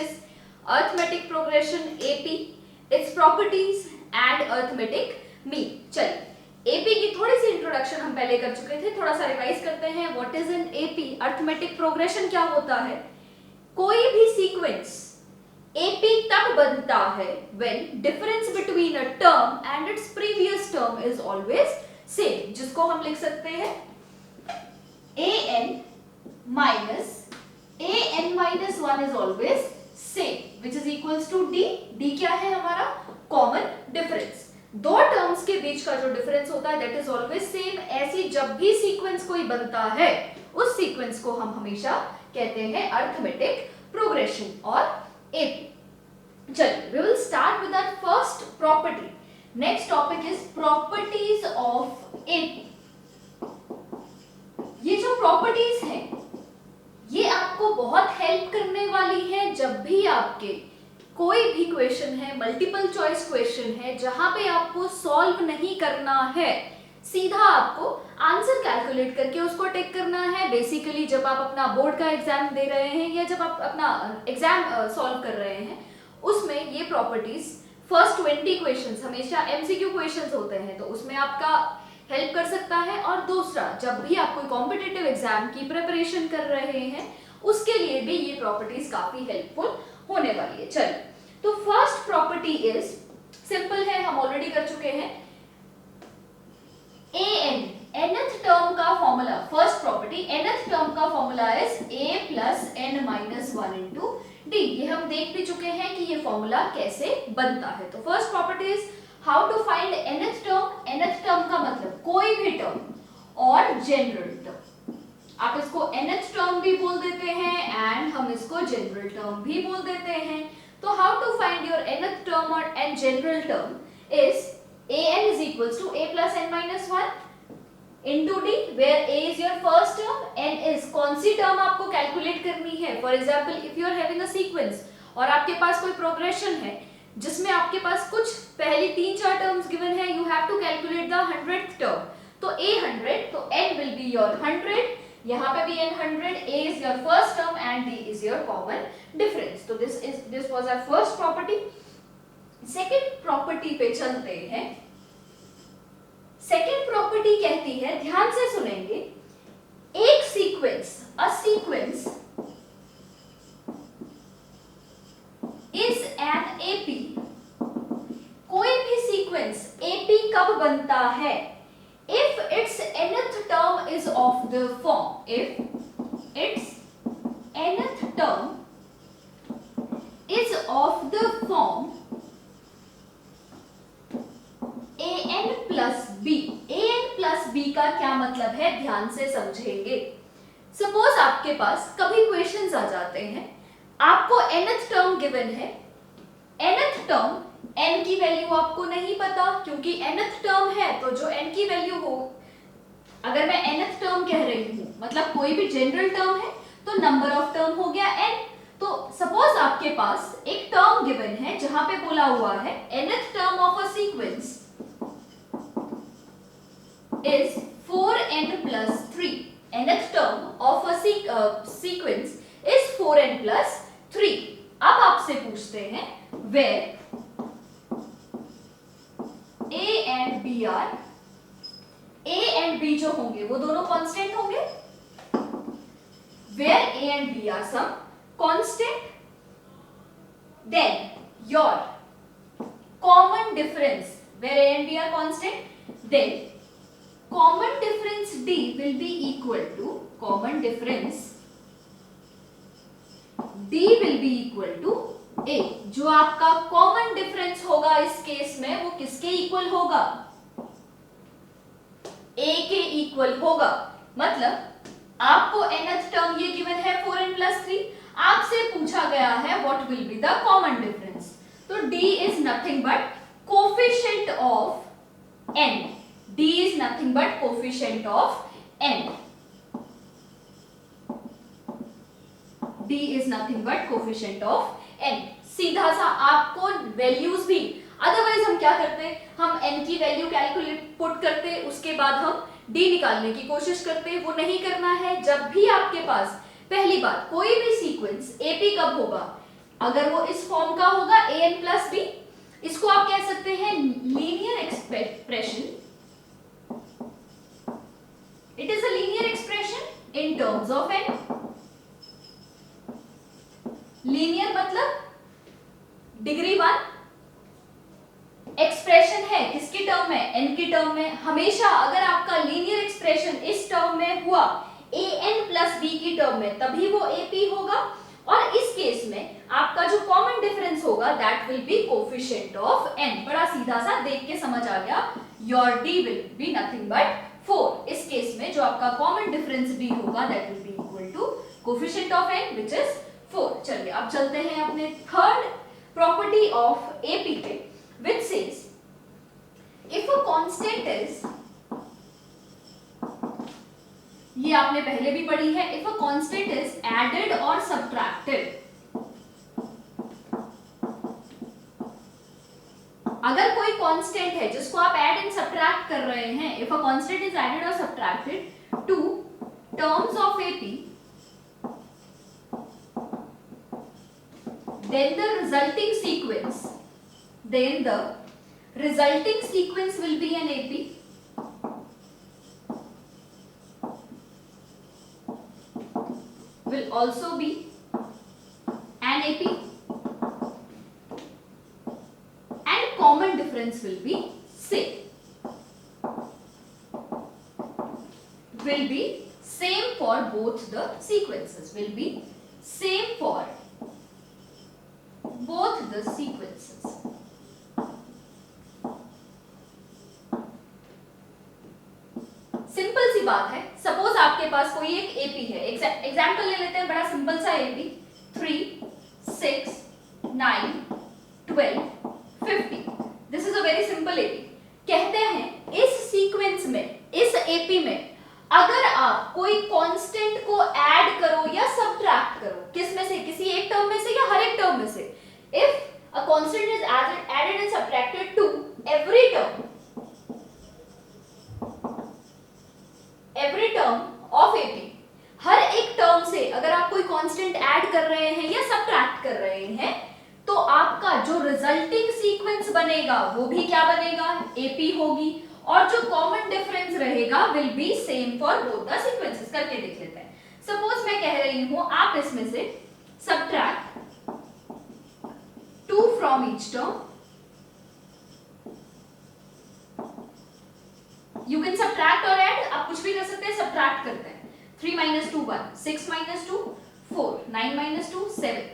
is arithmetic progression AP, its properties and arithmetic mean. चलिए AP की थोड़ी सी introduction हम पहले कर चुके थे, थोड़ा सा रिवाइज करते हैं. What is an AP? Arithmetic progression क्या होता है? कोई भी सीक्वेंस AP तब बनता है when difference between a term and its previous term is always same, जिसको हम लिख सकते हैं an minus 1 is always same, which is equals to d. d क्या है हमारा? Common difference. दो टर्म्स के बीच का जो डिफरेंस होता है दैट इज ऑलवेज सेम. ऐसी जब भी सीक्वेंस कोई बनता है उस सीक्वेंस को हम हमेशा कहते हैं अर्थमेटिक प्रोग्रेशन और AP. चलिए we will start with our first property. Next topic is properties of AP. ये जो प्रॉपर्टीज हैं ये आपको बहुत हेल्प करने वाली है जब भी आपके कोई भी क्वेश्चन है, मल्टीपल चॉइस क्वेश्चन है, जहां पे आपको सॉल्व नहीं करना है, सीधा आपको आंसर कैलकुलेट करके उसको टेक करना है. बेसिकली जब आप अपना बोर्ड का एग्जाम दे रहे हैं या जब आप अपना एग्जाम सॉल्व कर रहे हैं उसमें ये प्रॉपर्टीज फर्स्ट 20 क्वेश्चंस हमेशा MCQ क्वेश्चंस होते हैं तो उसमें आपका हेल्प कर सकता है. और दूसरा जब भी आप कोई कॉम्पिटिटिव एग्जाम की प्रिपरेशन कर रहे हैं उसके लिए भी ये प्रॉपर्टीज काफी हेल्पफुल होने वाली है. चलिए तो फर्स्ट प्रॉपर्टी इज सिंपल है, हम ऑलरेडी कर चुके हैं. nth टर्म का formula, first property nth term का formula is a plus n minus 1 into d. ये हम देख भी चुके हैं कि ये फॉर्मूला कैसे बनता है. तो first property is how to find nth term. nth term का मतलब कोई भी टर्म और जनरल टर्म. आप इसको nth टर्म भी बोल देते हैं एंड हम इसको जनरल टर्म भी बोल देते हैं. तो how to find your nth term और n general term is an is equals to a plus n minus 1 into d, where a is your first term, n is कौन सी term आपको calculate करनी है. For example if you are having a sequence और आपके पास कोई progression है जिसमें आपके पास कुछ पहली 3-4 टर्म्स गिवन है, you have to calculate the 100th term. तो a 100, तो n will be your 100, यहाँ पे भी n 100, a is your first term and d is your common difference. तो this was our first property. Second property पे चलते हैं. Second property कहती है, ध्यान से सुनेंगे, एक sequence, a sequence is N AP. कोई भी सीक्वेंस AP कब बनता है? If its nth term is of the form, if its nth term is of the form an plus b. an plus b का क्या मतलब है, ध्यान से समझेंगे. सपोज आपके पास कभी क्वेश्चंस आ जाते हैं, आपको nth टर्म गिवन है, nth टर्म n की वैल्यू आपको नहीं पता क्योंकि nth टर्म है तो जो n की वैल्यू हो, अगर मैं nth टर्म कह रही हूं मतलब कोई भी जनरल टर्म है तो नंबर ऑफ टर्म हो गया n. तो सपोज आपके पास एक टर्म गिवन है जहां पे बोला हुआ है nth term of a sequence is 4n plus 3. nth term of a sequence is 4n plus 3. अब आपसे पूछते हैं where a and b are, a and b जो होंगे वो दोनों कांस्टेंट होंगे. where a and b are some constant, then your common difference, where a and b are constant, then common difference d will be equal to, common difference d will be equal to a. जो आपका common difference होगा इस case में वो किसके equal होगा? a के equal होगा. मतलब आपको nth टर्म ये गिवन है 4n plus 3, आपसे पूछा गया है what will be the common difference. तो d is nothing but coefficient of n. d is nothing but coefficient of n. d is nothing but coefficient of n. सीधा सा आपको वैल्यूज भी, अदरवाइज हम क्या करते, हम n की वैल्यू कैलकुलेट पुट करते उसके बाद हम d निकालने की कोशिश करते. वो नहीं करना है. जब भी आपके पास, पहली बात, कोई भी सीक्वेंस AP कब होगा? अगर वो इस फॉर्म का होगा an प्लस बी, इसको आप कह सकते हैं linear expression, it is a linear expression in terms of n। Linear मतलब डिग्री 1, एक्सप्रेशन है किसकी टर्म में, n की टर्म में। हमेशा अगर आपका लीनियर एक्सप्रेशन इस टर्म में हुआ an प्लस बी की टर्म में, तभी वो ap होगा। और इस केस में आपका जो कॉमन डिफरेंस होगा that will be coefficient of n। बड़ा सीधा सा, देख के समझ आ गया, your d will be nothing but 4। इस केस में जो आपका कॉमन डिफरेंस d होगा that will be equal to coefficient of n which is 4। चलिए अब चलते हैं अपने थर्ड प्रॉपर्टी ऑफ ap पे, which says if a constant is, ये आपने पहले भी पढ़ी है, if a constant is added or subtracted, अगर कोई कांस्टेंट है जिसको आप ऐड एंड सब्ट्रैक्ट कर रहे हैं, if a constant is added or subtracted to terms of AP, then the resulting sequence will be an AP will also be an AP and common difference will be same, will be same for both the sequences, will be same for both the sequences। Simple सी बात है, suppose आपके पास कोई एक AP है, example ले लेते हैं, बड़ा सिंपल सा AP 3, 6, 9, 12, 50। This is a very simple AP. कहते हैं इस सीक्वेंस में, इस एपी में अगर आप कोई कांस्टेंट को ऐड करो या सब्ट्रैक्ट करो, किस में से, किसी एक टर्म में से या हर एक टर्म में से, if a constant is added and subtracted to every term of AP, हर एक टर्म से अगर आप कोई कांस्टेंट ऐड कर रहे हैं या सब्ट्रैक्ट कर रहे हैं, तो आपका जो रिजल्टिंग सीक्वेंस बनेगा वो भी क्या बनेगा, AP होगी। और जो कॉमन डिफरेंस रहेगा will be same for both the sequences. करके देख लेते हैं। सपोज मैं कह रही हूं आप इसमें से subtract 2 from each term, you can subtract और ऐड, आप कुछ भी कर सकते हैं। सब्ट्रैक्ट करते हैं, 3 - 2 1, 6 - 2 4, 9 - 2 7,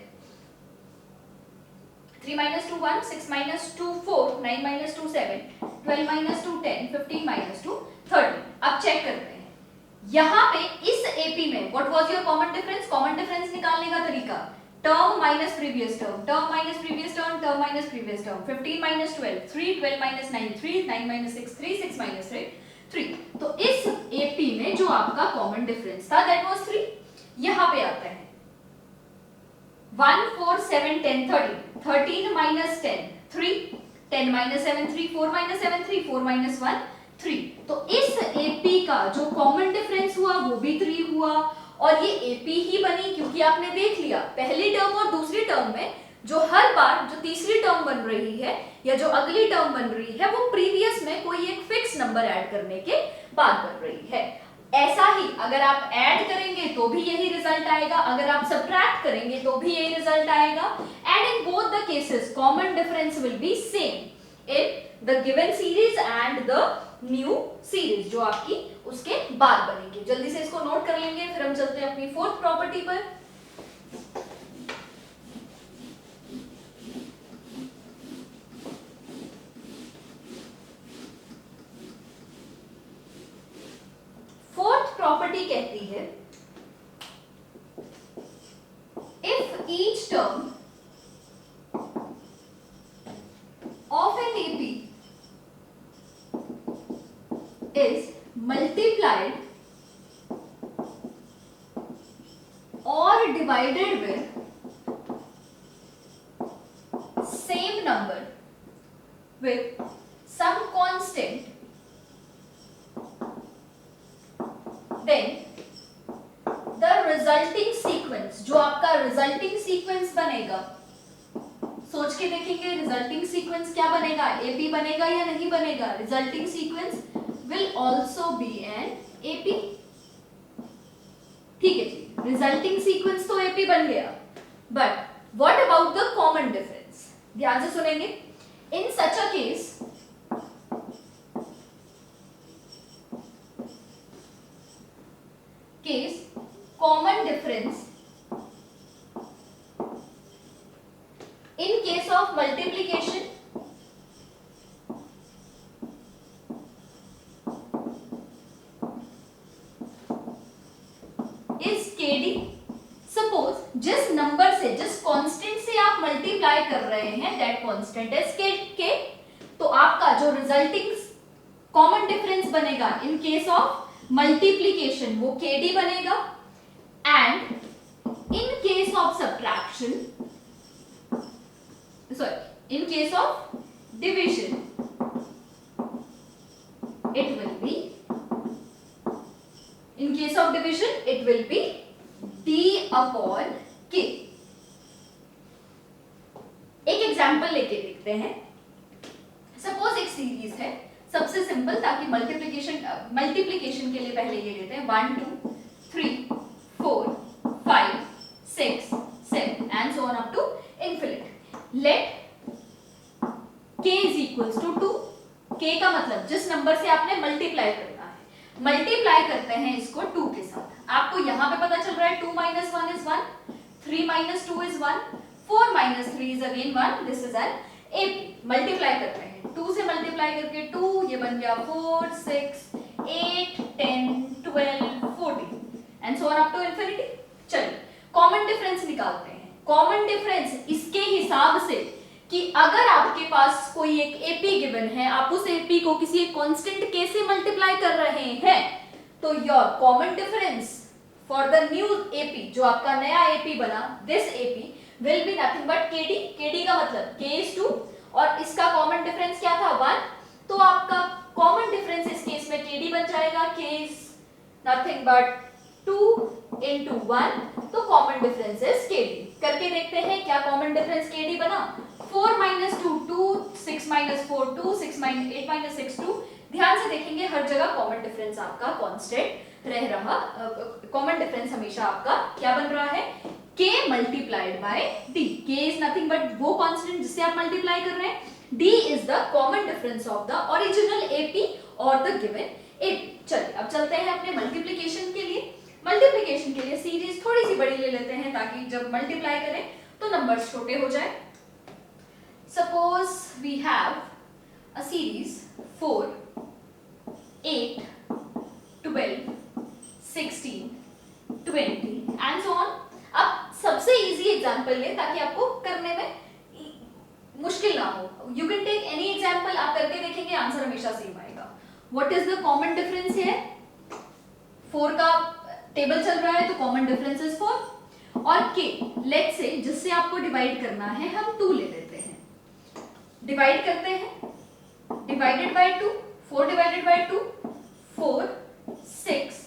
3 - 2 1, 6 - 2 4, 9 - 2 7, 12 - 2 10, 15 - 2 30। अब चेक करते हैं, यहाँ पे इस एपी में what was your common difference. Common difference निकालने का तरीका, term minus previous term, term minus previous term, term minus previous term. 15 - 12 3, 12 - 9 3, 9 - 6 3, 6 - 3 3। तो इस एपी में जो आपका कॉमन डिफरेंस था दैट वाज 3। यहाँ पे आता है 1 4 7 10 13, 13 - 10 3, 10 - 7 3, 4 - 7 3, 4 - 1 3। तो इस एपी का जो कॉमन डिफरेंस हुआ वो भी 3 हुआ, और ये एपी ही बनी क्योंकि आपने देख लिया पहली टर्म और दूसरी टर्म में जो हर बार जो तीसरी टर्म बन रही है या जो अगली टर्म बन रही है वो प्रीवियस में कोई एक फिक्स नंबर ऐड करने के बाद बन रही है। ऐसा ही अगर आप ऐड करेंगे तो भी यही रिजल्ट आएगा, अगर आप सब्ट्रैक्ट करेंगे तो भी यही रिजल्ट आएगा। And in both the cases common difference will B same in the given series and the new series जो आपकी उसके बाद बनेगी। जल्दी से इसको नोट कर लेंगे, फिर हम चलते हैं अपनी फोर्थ प्रॉपर्टी पर। फोर्थ प्रॉपर्टी कहती है if each term of an AP is multiplied or divided with same number with some constant, then the resulting sequence, जो आपका resulting sequence बनेगा सोच के देखेंगे रिजल्टिंग सीक्वेंस क्या बनेगा, एपी बनेगा या नहीं बनेगा। Resulting sequence will also be an AP. ठीक है जी, रिजल्टिंग सीक्वेंस तो एपी बन गया, but what about the common difference? ध्यान से सुनेंगे। In such a case common difference in case of multiplication is kd। Suppose जिस नंबर से, जिस कांस्टेंट से आप मल्टीप्लाई कर रहे हैं दैट कांस्टेंट इज के, तो आपका जो रिजल्टिंग कॉमन डिफरेंस बनेगा इन केस ऑफ मल्टीप्लिकेशन वो kd बनेगा, and in case of subtraction, sorry, in case of division it will be, in case of division it will be d upon k। एक example लेके देखते हैं। Suppose एक series है, सबसे simple, ताकि मल्टीप्लिकेशन के लिए पहले ये लेते हैं 1 2 3 4 5 6 7 and so on up to infinite। let k is equals to 2। k का मतलब जिस नंबर से आपने मल्टीप्लाई करना है, मल्टीप्लाई करते हैं इसको 2 के साथ। आपको यहाँ पे पता चल रहा है 2 minus 1 is 1, 3 minus 2 is 1, 4 minus 3 is again 1। This is an AP। Multiply करते हैं 2 से, मल्टीप्लाई करके 2, ये बन गया 4 6 8 10 12 14 and so on up to infinity। चलिए कॉमन डिफरेंस निकालते हैं। कॉमन डिफरेंस इसके हिसाब से कि अगर आपके पास कोई एक एपी गिवन है, आप उस एपी को किसी एक कांस्टेंट के से मल्टीप्लाई कर रहे हैं, तो your common difference for the new AP, जो आपका नया एपी बना, this AP will be nothing but KD. KD का मतलब k is 2 और इसका कॉमन डिफरेंस क्या था 1, तो आपका कॉमन डिफरेंस इस केस में केडी बन जाएगा। k is nothing but 2 into 1, तो कॉमन डिफरेंस इज kd। करके देखते हैं क्या कॉमन डिफरेंस kd बना। 4 minus 2 2, 6 minus 4 2, 8 minus 6 2। ध्यान से देखेंगे हर जगह कॉमन डिफरेंस आपका कांस्टेंट रह रहा, कॉमन डिफरेंस हमेशा आपका क्या बन रहा है, k multiplied by d। k is nothing but वो कांस्टेंट जिससे आप मल्टीप्लाई कर रहे हैं, d is the common difference of the original AP और द गिवन AP। चलिए अब चलते हैं अपने मल्टीप्लिकेशन के लिए। मल्टीप्लिकेशन के लिए सीरीज थोड़ी सी बड़ी ले लेते हैं ताकि जब मल्टीप्लाई करें तो नंबर्स छोटे हो जाए। Suppose we have a series 4 8 12 16 20 and so on. अब सबसे इजी एग्जांपल ले ताकि आपको करने में मुश्किल ना हो। You can take any example, आप करके देखेंगे आंसर हमेशा सेम आएगा। What is the common difference here? 4 का टेबल चल रहा है तो कॉमन डिफरेंस इज 4 और k, लेट्स से जिससे आपको डिवाइड करना है हम 2 ले लेते हैं। डिवाइड करते हैं, divided by 2, 4 divided by 2 4, 6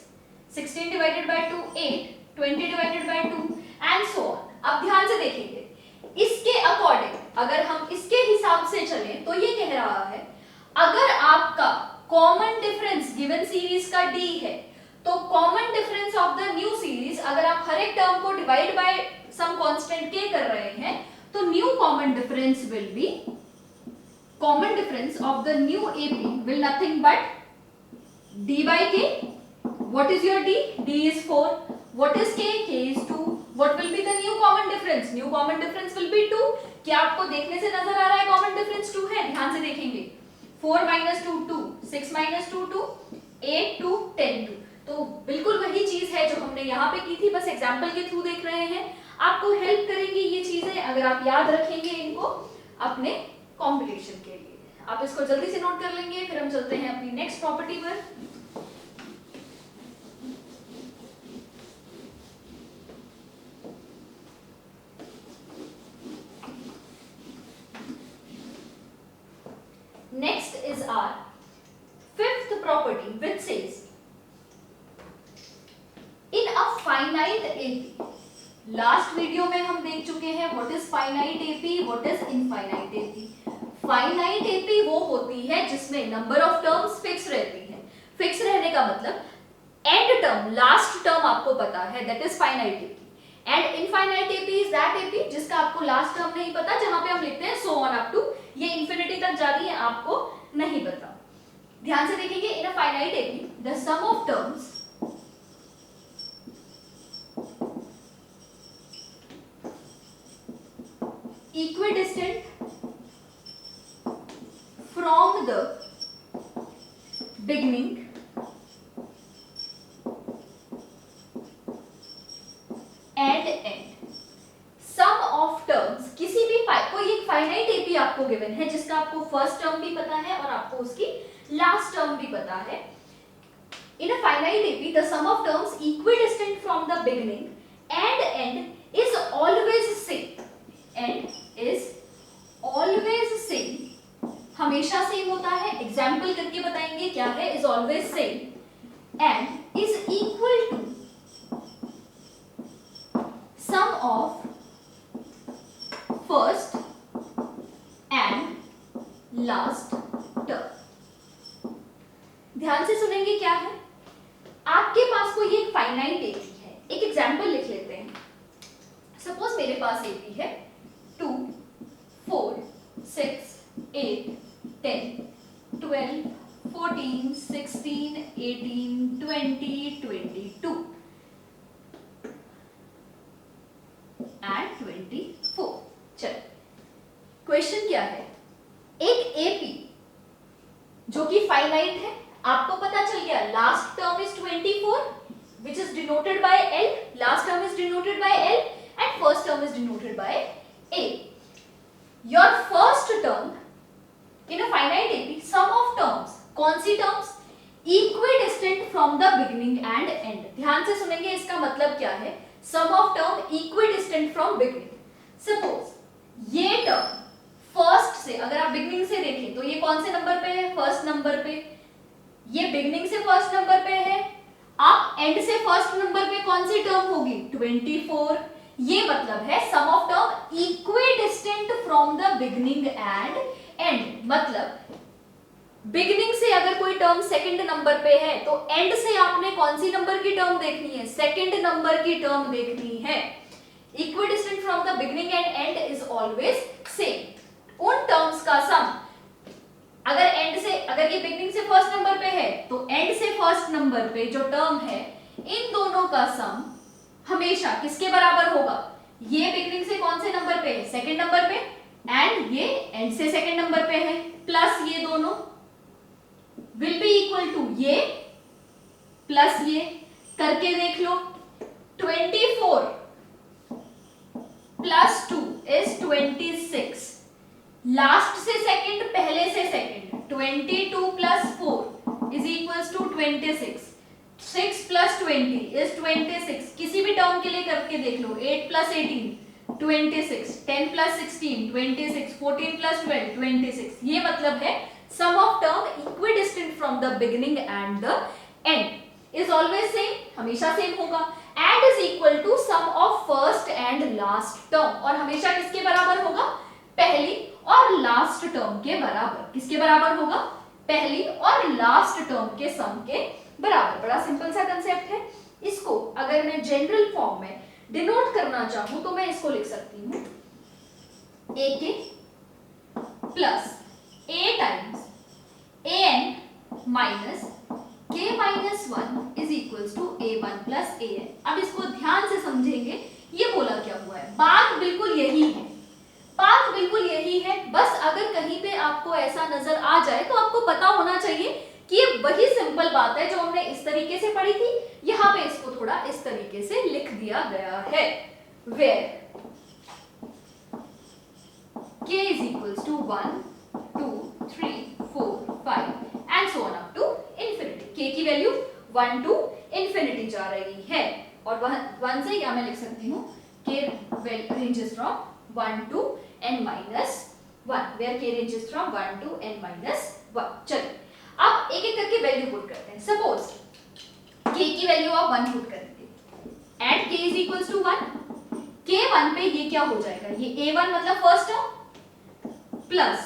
16 divided by 2 8, 20 divided by 2 and so on. अब ध्यान से देखेंगे, इसके अकॉर्डिंग अगर हम इसके हिसाब से चलें तो ये कह रहा है अगर आपका कॉमन डिफरेंस गिवन सीरीज का d है, तो common difference of the new series, अगर आप हर एक टर्म को divide by some constant k कर रहे हैं, तो new common difference will be, common difference of the new AP will nothing but d by k। what is your d? d is 4। what is k? k is 2। what will be the new common difference? new common difference will be 2। क्या आपको देखने से नजर आ रहा है common difference 2 है? ध्यान से देखेंगे, 4 minus 2 2, 6 minus 2 2, 8 2 10 2। तो बिल्कुल वही चीज है जो हमने यहाँ पे की थी, बस एग्जाम्पल के थ्रू देख रहे हैं। आपको हेल्प करेंगी ये चीजें अगर आप याद रखेंगे इनको अपने कॉम्पिटिशन के लिए। आप इसको जल्दी से नोट कर लेंगे, फिर हम चलते हैं अपनी नेक्स्ट प्रॉपर्टी पर। Next is our fifth property which says in a finite AP। Last video में हम देख देख चुके हैं what is finite AP, what is infinite AP. Finite AP वो होती है जिसमें नंबर ऑफ टर्म्स फिक्स रहती है। फिक्स रहने का मतलब एंड टर्म, लास्ट टर्म आपको पता है, that is finite AP. And infinite AP is that AP जिसका आपको लास्ट टर्म नहीं पता, जहां पे हम लिखते हैं सो ऑन अप टू, ये इंफिनिटी तक जा रही है, आपको नहीं पता। ध्यान से देखेंगे, in a finite AP the sum of terms equidistant from the beginning and end। sum of terms, किसी भी कोई एक फाइनाइट एपी आपको गिवन है जिसका आपको फर्स्ट टर्म भी पता है और आपको उसकी लास्ट टर्म भी पता है। in a finite AP the sum of terms equidistant from the beginning and end is always same, and is always same, हमेशा सेम होता है। एग्जाम्पल करके बताएंगे क्या है is always same and is equal to sum of first and last term। ध्यान से सुनेंगे क्या है। आपके पास कोई एक फाइनाइट एपी है, एक एग्जाम्पल लिख लेते हैं। सपोज मेरे पास एपी है 2, 4, 6, 8, 10, 12, 14, 16, 18, 20, 22 and 24। चलो क्वेश्चन क्या है, एक एपी जो कि फाइनाइट है, आपको पता चल गया last term is 24 which is denoted by L, last term is denoted by L and first term is denoted by A। your first term in a finite AP sum of terms, कौन सी terms, equidistant from the beginning and end। ध्यान से सुनेंगे, इसका मतलब क्या है, sum of term equidistant from beginning। suppose ये term first से, अगर आप बिगनिंग से देखें तो ये कौन से नंबर पे है, फर्स्ट नंबर पे। ये बिगनिंग से फर्स्ट नंबर पे है, आप एंड से फर्स्ट नंबर पे कौन सी टर्म होगी, 24। ये मतलब है sum of term equidistant from the beginning and end. मतलब बिगनिंग से अगर कोई टर्म सेकंड नंबर पे है तो एंड से आपने कौन सी नंबर की टर्म देखनी है, सेकंड नंबर की टर्म देखनी है। Equidistant from the beginning and and is always same. उन टर्म्स का सम, अगर एंड से, अगर ये बिगनिंग से फर्स्ट नंबर पे है तो एंड से फर्स्ट नंबर पे जो टर्म है, इन दोनों का सम हमेशा किसके बराबर होगा, ये बिगनिंग से कौन से नंबर पे है, सेकंड नंबर पे, एंड ये एंड से सेकंड नंबर पे है, प्लस ये दोनों विल बी इक्वल टू ये प्लस ये। करके देख लो, 24 प्लस 2 इज 26। लास्ट से सेकंड, पहले से second, 22 plus 4 is equals to 26। 6 plus 20 is 26। किसी भी टर्म के लिए करके देख लो, 8 प्लस 18 26, 10 प्लस 16 26, 14 प्लस 12 26। ये मतलब है sum of term equidistant from the beginning and the end is always same, हमेशा सेम होगा। And is equal to sum of first and last term, और हमेशा किसके बराबर होगा, पहली और लास्ट टर्म के बराबर। किसके बराबर होगा, पहली और लास्ट टर्म के सम के बराबर। बड़ा सिंपल सा कंसेप्ट है। इसको अगर मैं जनरल फॉर्म में डिनोट करना चाहूं तो मैं इसको लिख सकती हूं A K plus A times A N minus K minus 1 is equals to A1 plus AN। अब इसको ध्यान से समझेंगे, ये बोला क्या हुआ है, बात बिल्कुल यही है, बात बिल्कुल यही है। बस अगर कहीं पे आपको ऐसा नजर आ जाए तो आपको पता होना चाहिए कि ये वही सिंपल बात है जो हमने इस तरीके से पढ़ी थी। यहाँ पे इसको थोड़ा इस तरीके से लिख दिया गया है, where k is equals to 1, 2, 3, 4, 5 and so on up to infinity। k की वैल्यू 1 to infinity जा रही है, और 1 से या मैं लिख सकती हूँ k ranges from 1 to n minus 1, where k ranges from 1 to n minus 1। चलिए अब एक एक करके वैल्यू पुट करते हैं। सपोज k की वैल्यू आप 1 पुट करेंगे and k is equals to 1। k K1 पे ये क्या हो जाएगा, ये A1 मतलब फर्स्ट टर्म प्लस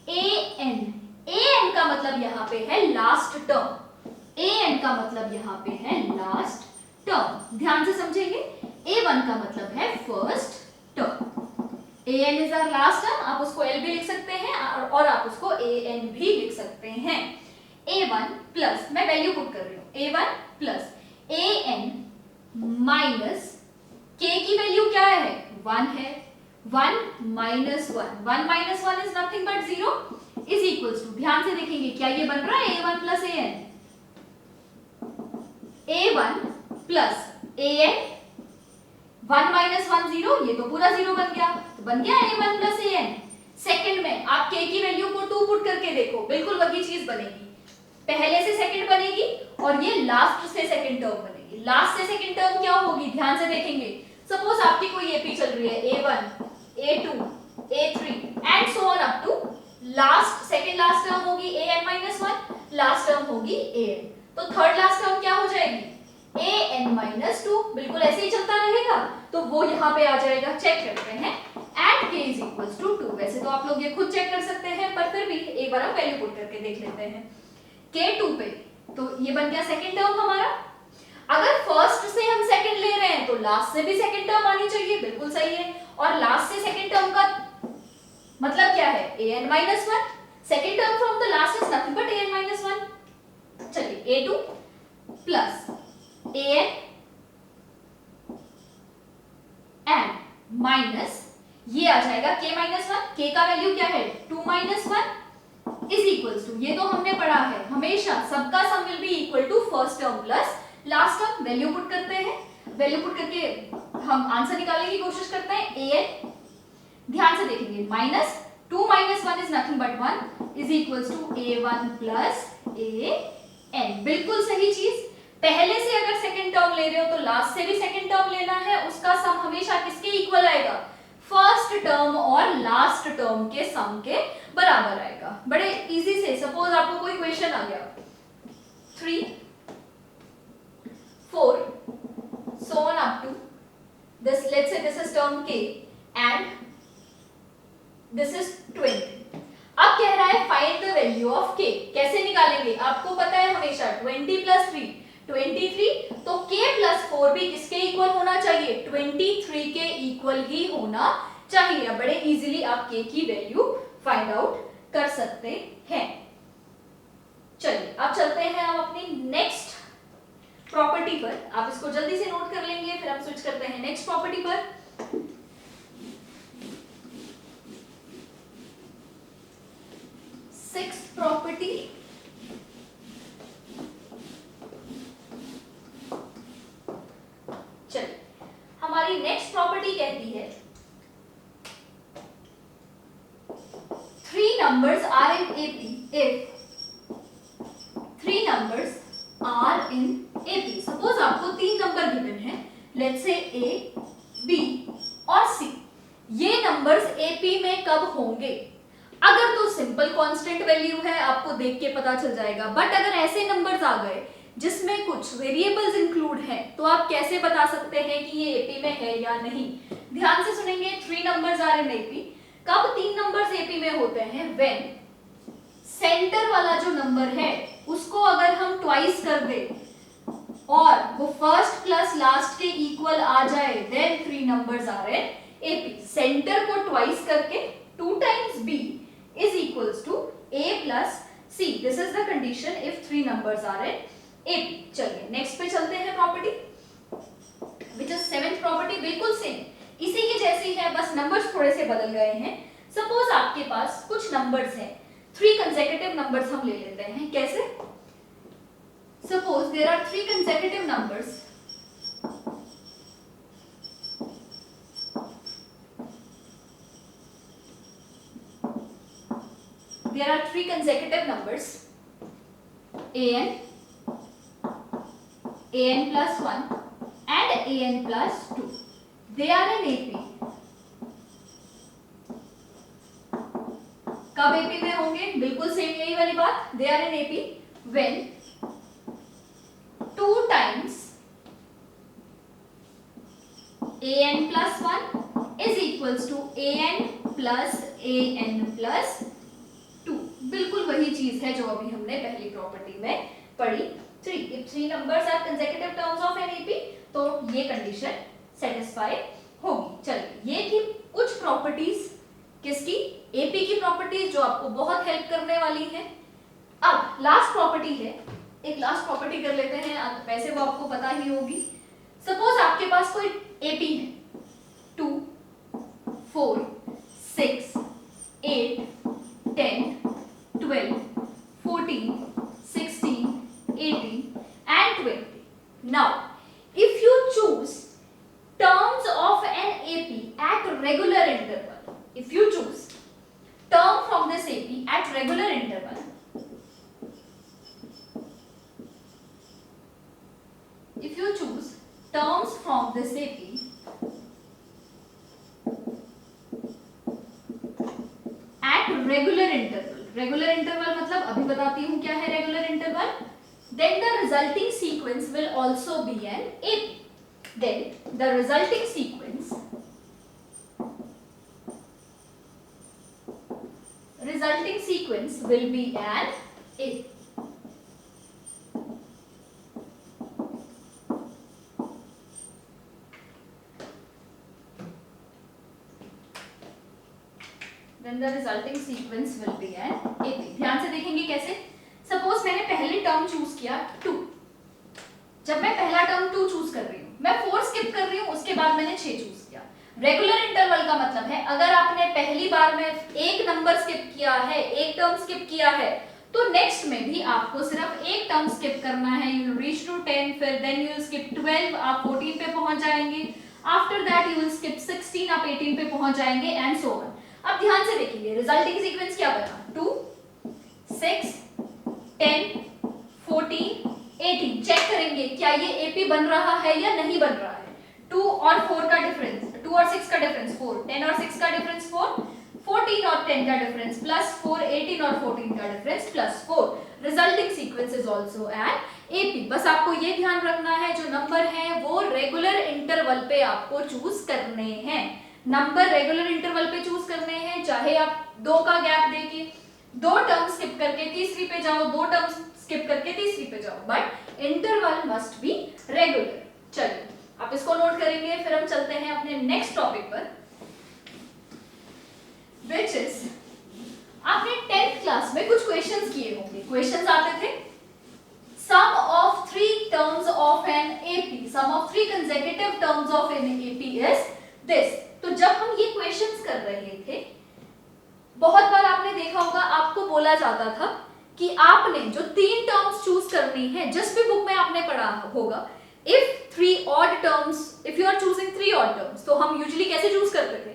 an का मतलब यहाँ पे है लास्ट टर्म, an का मतलब यहाँ पे है लास्ट टर्म, ध्यान से समझेंगे। A1 का मतलब है first term, an is our last term, आप उसको L भी लिख सकते हैं और आप उसको an भी लिख सकते हैं। A1 प्लस, मैं वैल्यू पुट कर रही हूँ, A1 plus an minus k की वैल्यू क्या है, 1 है, 1 minus 1, 1 minus 1 is nothing but 0 is equals to, ध्यान से देखेंगे क्या ये बन रहा है A1 plus an, A1 plus an, 1 minus 1 0, ये तो पूरा 0 बन गया, तो बन गया A1 प्लस an। सेकंड में आप k की वैल्यू को 2 पुट करके देखो, बिल्कुल वही चीज बनेगी, पहले से सेकंड बनेगी और ये लास्ट से सेकंड टर्म बनेगी। लास्ट से सेकंड टर्म क्या होगी, ध्यान से देखेंगे, सपोज आपकी कोई एपी चल रही है A1, A2, A3 and so on up to last, second last term होगी an-1, लास्ट टर्म होगी an, तो थर्ड लास्ट टर्म क्या हो जाएगी an-2, बिल्कुल ऐसे ही चलता रहेगा, तो वो यहाँ पे आ जाएगा। चेक करते हैं at k is equals to 2, वैसे तो आप लोग ये खुद चेक कर सकते हैं पर फिर भी एक बार हम वैल्यू पुट करके देख लेते हैं। K2 पे तो ये बन गया सेकंड टर्म हमारा, अगर फर्स्ट से हम सेकंड ले रहे हैं तो लास्ट से भी सेकंड टर्म आनी चाहिए, बिल्कुल सही है, और लास्ट से सेकंड टर्म का मतलब क्या है an-1, second term from the last is nothing but an-1। चलिए A2 plus an and minus ये आ जाएगा k-1, k का वैल्यू क्या है 2 माइनस 1 इज इक्वल्स टू, ये तो हमने पढ़ा है हमेशा सबका sum will be equal to first term plus last term. Value put करते हैं, वैल्यू पुट करके हम आंसर निकालने की कोशिश करते हैं an, ध्यान से देखेंगे, minus 2 minus 1 is nothing but 1 is equals to A1 plus an, बिल्कुल सही चीज। पहले से अगर सेकंड टर्म ले रहे हो तो लास्ट से भी सेकंड टर्म लेना है, उसका सम हमेशा किसके इक्वल आएगा, फर्स्ट टर्म और लास्ट टर्म के सम के बराबर आएगा। बड़े इजी से, सपोज आपको कोई क्वेश्चन आ गया 3, 4 so on up to this, let's say this is term k and this is 20, अब कह रहा है find the value of k, कैसे निकालेंगे, आपको पता है हमेशा 20 प्लस 3 23, तो k प्लस 4 भी किसके इक्वल होना चाहिए, 23 के इक्वल ही होना चाहिए। अब बड़े इजीली आप k की वैल्यू फाइंड आउट कर सकते हैं। चलिए अब चलते हैं हम अपनी नेक्स्ट प्रॉपर्टी पर, आप इसको जल्दी से नोट कर लेंगे, फिर हम स्विच करते हैं नेक्स्ट प्रॉपर्टी पर। सिक्स्थ प्रॉपर्टी, चलिए हमारी नेक्स्ट प्रॉपर्टी कहती है 3 numbers are in AP if 3 numbers are in AP। Suppose आपको 3 नंबर गिवन है, लेट्स से A, B और C, ये नंबर्स AP में कब होंगे, अगर तो सिंपल कांस्टेंट वैल्यू है आपको देख के पता चल जाएगा, बट अगर ऐसे नंबर्स आ गए जिसमें कुछ वेरिएबल्स इंक्लूड हैं तो आप कैसे बता सकते हैं कि ये AP में है या नहीं। ध्यान से सुनेंगे, 3 numbers are in AP, कब 3 नंबर्स AP में होते हैं, व्हेन सेंटर वाला जो नंबर है उसको अगर हम ट्वाइस कर दे और वो फर्स्ट प्लस लास्ट के इक्वल आ जाए, then 3 numbers are in AP। Centre को ट्वाइस करके 2 times B is equals to A plus C, this is the condition if 3 numbers are in AP। चलिए नेक्स्ट पे चलते हैं property, which is 7th property, बिल्कुल same इसी की जैसी है, बस नंबर्स थोड़े से बदल गए हैं। सपोज आपके पास कुछ नंबर्स हैं, 3 consecutive numbers हम ले लेते हैं, कैसे, suppose there are 3 consecutive numbers an plus 1 and an plus 2, they are in AP। कब AP में होंगे, बिल्कुल सेम यही वाली बात, they are in AP when 2 times an plus an plus an plus 2, बिल्कुल वही चीज है जो अभी हमने पहली प्रॉपर्टी में पढ़ी। 3 if 3 numbers are consecutive terms of an AP, तो ये कंडीशन सेटिस्फाई होगी। चलिए, ये थी कुछ प्रॉपर्टीज किसकी, एपी की प्रॉपर्टीज, जो आपको बहुत हेल्प करने वाली है। अब लास्ट प्रॉपर्टी है, एक लास्ट प्रॉपर्टी कर लेते हैं, वैसे वो आपको पता ही होगी। सपोज आपके पास कोई एपी है 2 4 6 8 10 12 14 16 18 and 20. Now if you choose terms of an AP at regular interval, if you choose term from this AP at regular interval, if you choose terms from this AP at regular interval, regular interval मतलब अभी बताती हूँ क्या है regular interval, then the resulting sequence will also be an AP. Then the resulting sequence will be an AP. Then the resulting sequence will be an AP. ध्यान से देखेंगे कैसे। सपोज मैंने पहले टर्म चूज किया 2, जब मैं पहला टर्म 2 चूज कर रही हूँ, मैं 4 स्किप कर रही हूँ, उसके बाद मैंने 6 चूज किया। रेगुलर इंटरवल का मतलब है अगर आपने पहली बार में एक नंबर स्किप किया है, एक टर्म स्किप किया है, तो नेक्स्ट में भी आपको सिर्फ एक टर्म स्किप करना है। यू विल रीच टू 10, फिर देन यू विल स्किप 12, आप 14 पे पहुंच जाएंगे। After that you will skip 16, आप 18 पे पहुंच जाएंगे एंड सो ऑन। अब ध्यान से देखिए रिजल्टिंग सीक्वेंस क्या बना, 2 6 10 14 18। चेक करेंगे क्या ये एपी बन रहा है या नहीं बन रहा है। 2 और 4 का डिफरेंस, 2 और 6 का डिफरेंस 4, 10 और 6 का डिफरेंस 4, 14 और 10 का डिफरेंस प्लस 4, 18 और 14 का difference plus 4। Resulting sequence is also an AP. बस आपको ये ध्यान रखना है जो नंबर है वो रेगुलर इंटरवल पे आपको चूज करने हैं। नंबर रेगुलर इंटरवल पे चूज करने हैं, चाहे आप 2 का गैप देके 2 टर्म स्किप करके तीसरी पे जाओ, 2 टर्म स्किप करके तीसरी पे जाओ, but interval must be regular. चलिए आप इसको नोट करेंगे, फिर हम चलते हैं अपने नेक्स्ट टॉपिक पर, which is आपने 10th क्लास में कुछ क्वेश्चंस किए होंगे। क्वेश्चंस आते थे sum of 3 terms of an AP, sum of 3 consecutive terms of an AP is this। तो जब हम ये क्वेश्चंस कर रहे थे, बहुत बार आपने देखा होगा आपको बोला जाता था कि आपने जो 3 टर्म्स चूज करनी है, जिस भी बुक में आपने पढ़ा होगा, if 3 odd terms, if you are choosing 3 odd terms, तो हम यूजुअली कैसे चूज करते थे,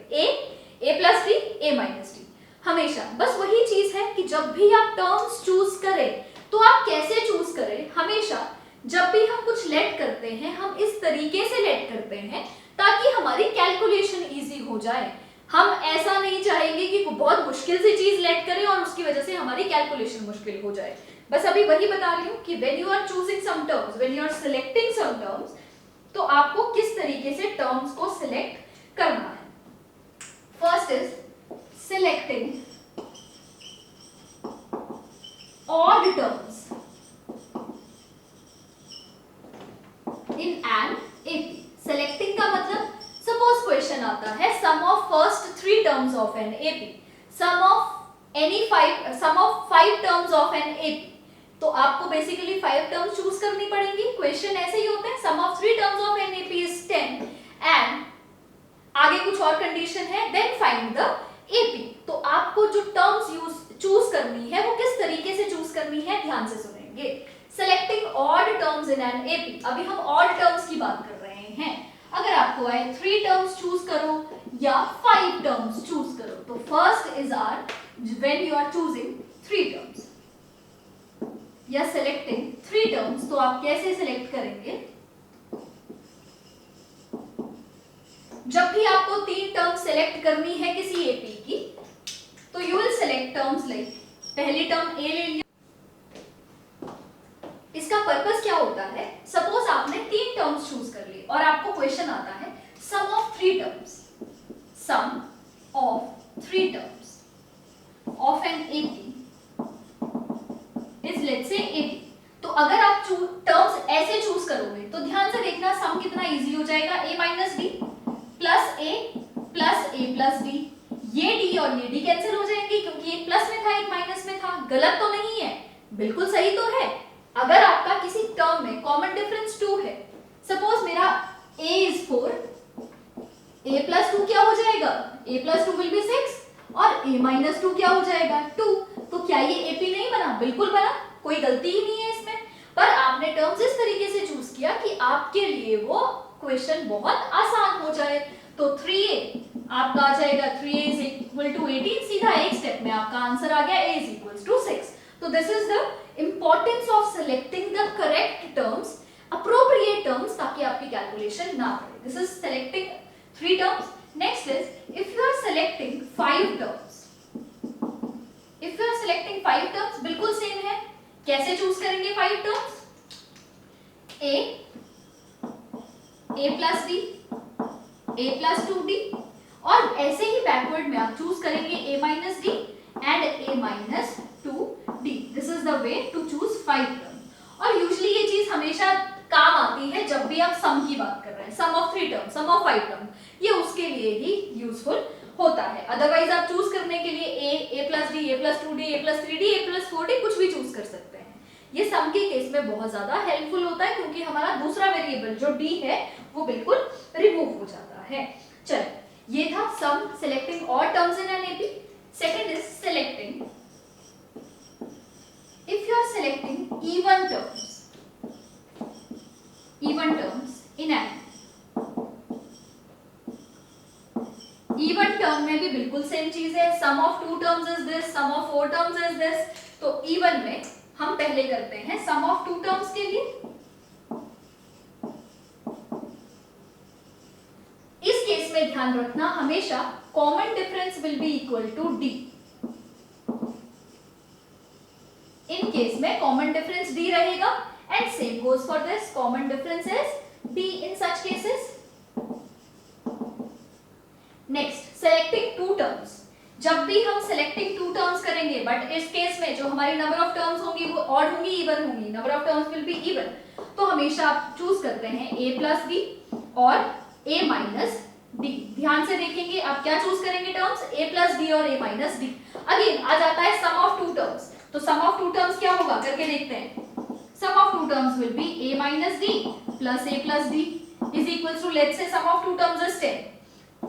a plus d, a minus d, हमेशा। बस वही चीज है कि जब भी आप टर्म्स चूज करें तो आप कैसे चूज करें, हमेशा जब भी हम कुछ लेट करते हैं हम इस तरीके से लेट करते हैं ताकि हमारी कैलकुलेशन इजी हो जाए। हम ऐसा नहीं चाहेंगे कि बहुत मुश्किल से चीज लेट करें और उसकी वजह से हमारी कैलकुलेशन मुश्किल हो जाए। बस अभी वही बता रही हूँ कि when you are choosing some terms, when you are selecting some terms, तो आपको किस तरीके से टर्म्स को सिलेक्ट करना है। First is selecting odd terms in an AP. Selecting का मतलब, सपोज क्वेश्चन आता है sum of first 3 terms of an AP, sum of 5 terms of an AP, तो आपको बेसिकली 5 टर्म्स चूज करनी पड़ेंगी। क्वेश्चन ऐसे ही होते हैं, sum of 3 terms of an AP is 10 and आगे कुछ और कंडीशन है, देन फाइंड द एपी। तो आपको जो टर्म्स चूज करनी है वो किस तरीके से चूज करनी है, ध्यान से सुनेंगे। Selecting odd terms in an AP, अभी हम ऑड टर्म्स की बात कर रहे हैं। अगर आपको आए 3 टर्म्स चूज करो या 5 टर्म्स चूज करो, तो first is are when you are choosing 3 terms या सेलेक्टिंग 3 टर्म्स, तो आप कैसे सिलेक्ट करेंगे। जब भी आपको 3 टर्म्स सेलेक्ट करनी है किसी एपी की, तो you will select terms like, पहली टर्म ए ले लिया। इसका पर्पस क्या होता है, सपोज आपने 3 टर्म्स चूज कर लिए और आपको क्वेश्चन आता है sum of 3 terms, some easy हो जाएगा, a minus D plus A plus D. ये डी और ये डी कैंसिल हो जाएंगे क्योंकि एक प्लस में था एक माइनस में था। गलत तो नहीं है, बिल्कुल सही तो है। अगर आपका किसी टर्म में कॉमन डिफरेंस 2 है, सपोज मेरा a is 4, a plus 2 क्या हो जाएगा, a plus 2 will be 6 और a minus 2 क्या हो जाएगा 2। तो क्या ये AP नहीं बना? बिल्कुल बना, कोई गलती ही नहीं है इसमें। पर आपने टर्म्स इस तरीके से चूज किया कि आपके लिए वो क्वेश्चन बहुत आसान हो जाए। तो 3a आपका आ जाएगा 3a is equal to 18, सीधा एक स्टेप में आपका आंसर आ गया a is equals to 6। तो this is the importance of selecting the correct terms, appropriate terms, ताकि आपकी कैलकुलेशन ना पड़े। This is selecting 3 terms. Next is if you are selecting 5 terms. If you are selecting 5 terms, बिल्कुल same है। कैसे choose करेंगे 5 terms? a plus d, a plus 2d और ऐसे ही बैकवर्ड में आप चूज करेंगे a minus d and a minus 2d. This is the way to choose 5 terms. और यूजुअली ये चीज हमेशा काम आती है जब भी आप सम की बात कर रहे हैं, sum of 3 term, sum of 5 term, ये उसके लिए ही यूजफुल होता है। अदरवाइज आप चूज करने के लिए a plus D, a plus 2d, a plus 3d, a plus 4d कुछ भी चूज कर सकते हैं। ये सम के केस में बहुत ज्यादा हेल्पफुल होता है क्योंकि हमारा दूसरा वेरिएबल जो d है वो बिल्कुल रिमूव हो जाता है। चलिए, ये था sum, selecting odd terms in an AP. Second is selecting, if you are selecting even terms in an even term में भी बिल्कुल सेम चीज है। sum of 2 terms is this, sum of 4 terms is this। तो even में हम पहले करते हैं sum of 2 terms के लिए। इस केस में ध्यान रखना हमेशा common difference will be equal to d। In case में कॉमन डिफरेंस d रहेगा and same goes for this, common difference is d in such cases. Next, selecting 2 terms. जब भी हम सेलेक्टिंग 2 टर्म्स करेंगे, बट इस केस में जो हमारी नंबर ऑफ टर्म्स होंगी वो ऑड होंगी, इवन होंगी, number of terms will be even, तो हमेशा आप चूज करते हैं a प्लस d और a माइनस d। ध्यान से देखेंगे आप क्या चूज करेंगे टर्म्स, a प्लस d और a माइनस d। अगेन आ जाता है सम ऑफ 2 टर्म्स, तो सम ऑफ 2 टर्म्स क्या होगा करके देखते हैं। Sum of 2 terms will be a minus d plus a plus d is equals to, let's say sum of 2 terms is 10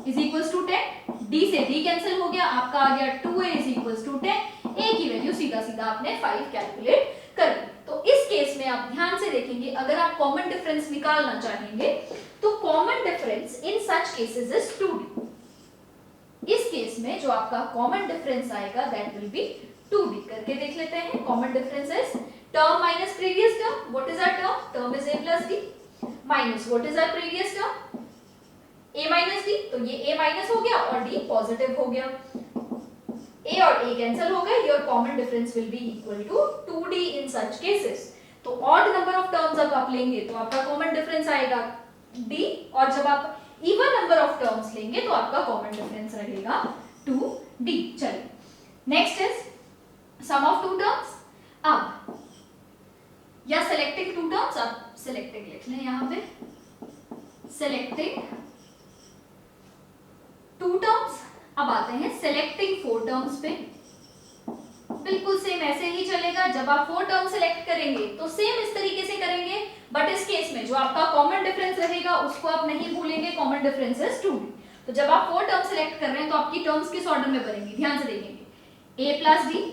is equals to 10। d से d cancel हो गया, आपका आ गया 2a is equals to 10। a की value सीधा सीधा आपने 5 calculate कर ली। तो इस केस में आप ध्यान से देखेंगे, अगर आप कॉमन डिफरेंस निकालना चाहेंगे तो common difference in such cases is 2d। इस केस में जो आपका कॉमन डिफरेंस आएगा दैट विल बी 2d। करके देख लेते हैं। Common difference is term minus previous term. What is our term? Term is a plus d minus what is our previous term? a minus d। तो ये a minus हो गया और d positive हो गया, a और a कैंसिल हो गए। Your common difference will be equal to 2d in such cases. तो ऑड नंबर ऑफ टर्म्स अब आप लेंगे तो आपका कॉमन डिफरेंस आएगा d, और जब आप इवन नंबर ऑफ टर्म्स लेंगे तो आपका कॉमन डिफरेंस रहेगा 2d। चलिए, next is sum of 2 terms. अब या सेलेक्टिंग 2 टर्म्स, आप सेलेक्टिंग लिख लें यहां पे, सेलेक्टिंग 2 टर्म्स। अब आते हैं सेलेक्टिंग 4 टर्म्स पे। बिल्कुल सेम ऐसे ही चलेगा। जब आप 4 टर्म सेलेक्ट करेंगे तो सेम इस तरीके से करेंगे, बट इस केस में जो आपका कॉमन डिफरेंस रहेगा उसको आप नहीं भूलेंगे, कॉमन डिफरेंस इज 2d। तो जब आप 4 टर्म सेलेक्ट कर रहे हैं तो आपकी टर्म्स किस ऑर्डर में बनेंगी, ध्यान से देखेंगे। a plus d,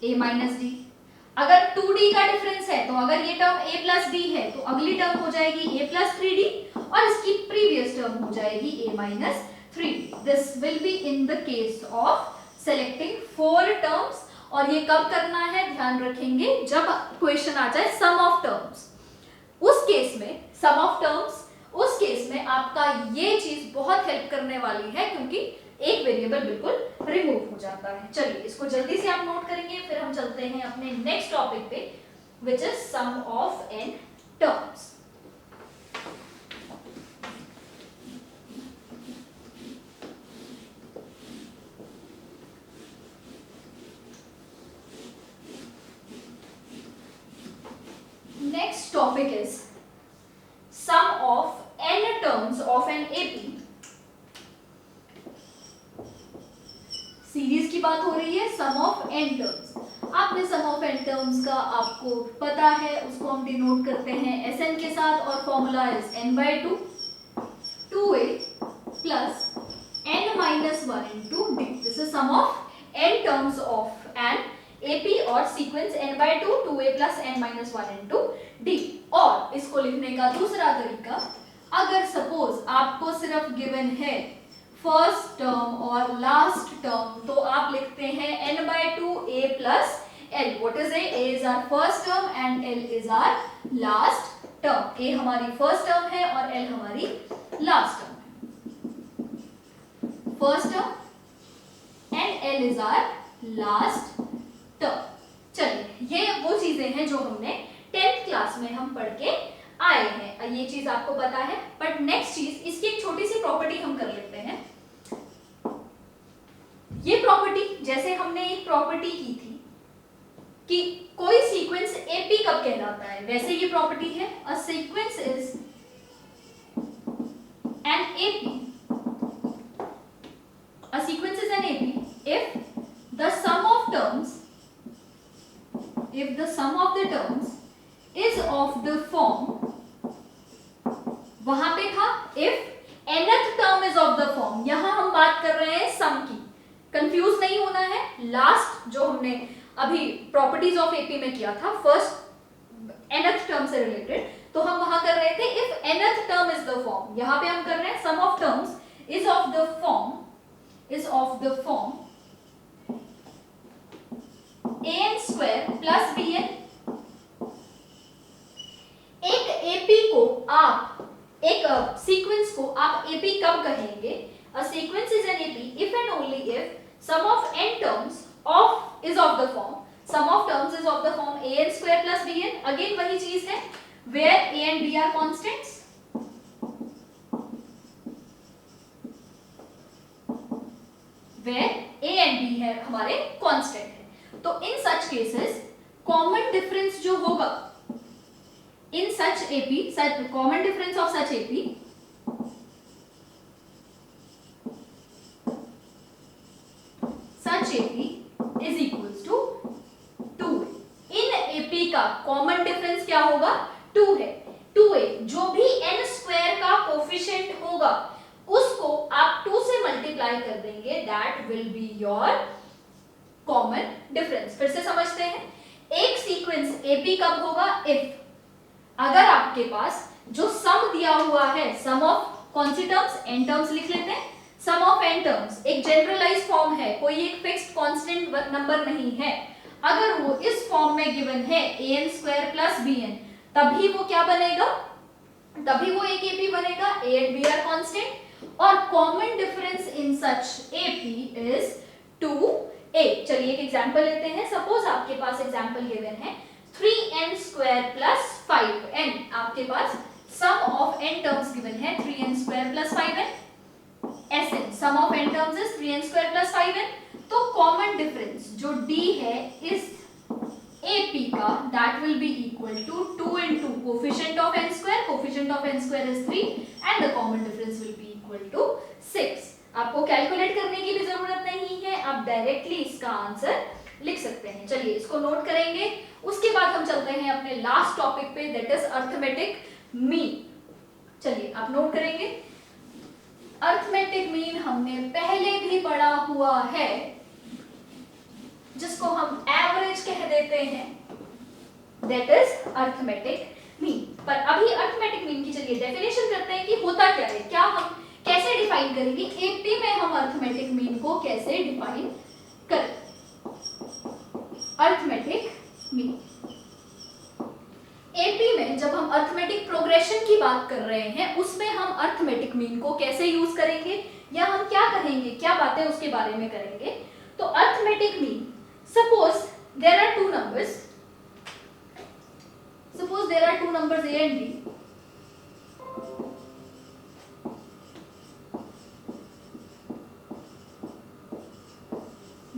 a minus d। अगर 2d का डिफरेंस है तो अगर ये टर्म a प्लस d है तो अगली टर्म हो जाएगी a प्लस 3d और इसकी प्रीवियस टर्म हो जाएगी a minus 3d। This will be in the case of selecting 4 terms. और ये कब करना है ध्यान रखेंगे, जब क्वेश्चन आ जाए सम ऑफ टर्म्स। उस केस में सम ऑफ टर्म्स, उस केस में आपका ये चीज बहुत हेल्प करने वाली है क्योंकि एक वेरिएबल बिल्कुल रिमूव हो जाता है। चलिए, इसको जल्दी से आप नोट करेंगे, फिर हम चलते हैं अपने नेक्स्ट टॉपिक पे which is sum of n terms. Next topic is sum बात हो रही है सम ऑफ n टर्म्स। आपने सम ऑफ n टर्म्स का आपको पता है, उसको हम डिनोट करते हैं Sn के साथ और formula is n/2 2a plus n minus 1 into d. This is sum of n terms of an AP और sequence n/2 2a plus n minus 1 into d। और इसको लिखने का दूसरा तरीका, अगर सपोज आपको सिर्फ गिवन है फर्स्ट टर्म और लास्ट टर्म, तो आप लिखते हैं n/2 a plus l। What is a? A is our first term and l is our last term। a हमारी फर्स्ट टर्म है और l हमारी लास्ट टर्म है। First term and l is our last term. चलिए, ये वो चीजें हैं जो हमने 10th क्लास में हम पढ़ के आए हैं, ये चीज आपको पता है। बट नेक्स्ट चीज, इसकी एक छोटी सी प्रॉपर्टी हम कर लेते हैं। ये प्रॉपर्टी, जैसे हमने एक प्रॉपर्टी की थी कि कोई सीक्वेंस एपी कब कहलाता है, वैसे ये प्रॉपर्टी है अ sequence is an AP, a sequence is an AP if the sum of terms is of the form, वहां पे था if nth term is of the form, यहां हम बात कर रहे हैं सम की, कंफ्यूज नहीं होना है। लास्ट जो हमने अभी प्रॉपर्टीज ऑफ एपी में किया था फर्स्ट nth टर्म से रिलेटेड, तो हम वहां कर रहे थे if nth term is the form, यहां पे हम कर रहे हैं sum of terms is of the form an square plus bn। एक एपी को आप, एक सीक्वेंस को आप एपी कब कहेंगे? A sequence is an AP if and only if sum of n terms of is of the form, sum of terms is of the form an square plus bn। Again वही चीज है where a and b are constants, where a and b है हमारे constant है। तो in such cases common difference जो होगा in such AP, such common difference of such AP is equals to 2। इन एपी का कॉमन डिफरेंस क्या होगा? 2 है। 2a, जो भी n स्क्वायर का कोफिशिएंट होगा उसको आप 2 से मल्टीप्लाई कर देंगे, that will be your common difference. फिर से समझते हैं, एक सीक्वेंस एपी कब होगा? इफ अगर आपके पास जो सम दिया हुआ है, सम ऑफ कौन सी टर्म्स? n टर्म्स लिख लेते हैं। सम ऑफ n टर्म्स एक जनरलाइज फॉर्म है, कोई एक फिक्स्ड कांस्टेंट नंबर नहीं है। अगर वो इस फॉर्म में गिवन है an स्क्वायर प्लस bn, तभी वो क्या बनेगा? तभी वो एक एपी बनेगा। a and b are constant और common difference in such AP is 2a। चलिए एक एग्जांपल लेते हैं। सपोज आपके पास एग्जांपल गिवन है 3n स्क्वायर प्लस 5n। आपके पास sum of n terms given है 3n square plus 5n। Sn sum of n terms is 3n square plus 5n। तो कॉमन डिफरेंस जो d है इस AP का, that will be equal to 2 into coefficient of n square, coefficient of n square is 3 and the common difference will be equal to 6। आपको calculate करने की भी जरूरत नहीं है, आप डायरेक्टली इसका आंसर लिख सकते हैं। चलिए इसको नोट करेंगे, उसके बाद हम चलते हैं अपने लास्ट टॉपिक पे, दैट इज अर्थमेटिक मीन। चलिए आप नोट करेंगे, अर्थमेटिक मीन हमने पहले भी पढ़ा हुआ है, जिसको हम एवरेज कह देते हैं, दैट इज अर्थमेटिक मीन। पर अभी अर्थमेटिक मीन की चलिए डेफिनेशन करते हैं कि होता क्या है, क्या हम कैसे डिफाइन करेंगे, एपी में हम अर्थमेटिक मीन को कैसे डिफाइन करें। अर्थमेटिक मीन एपी में जब हम अर्थमेटिक प्रोग्रेशन की बात कर रहे हैं, उसमें हम अर्थमेटिक मीन को कैसे यूज करेंगे या हम क्या कहेंगे, क्या बातें उसके बारे में करेंगे। तो arithmetic mean, suppose there are two numbers a and b,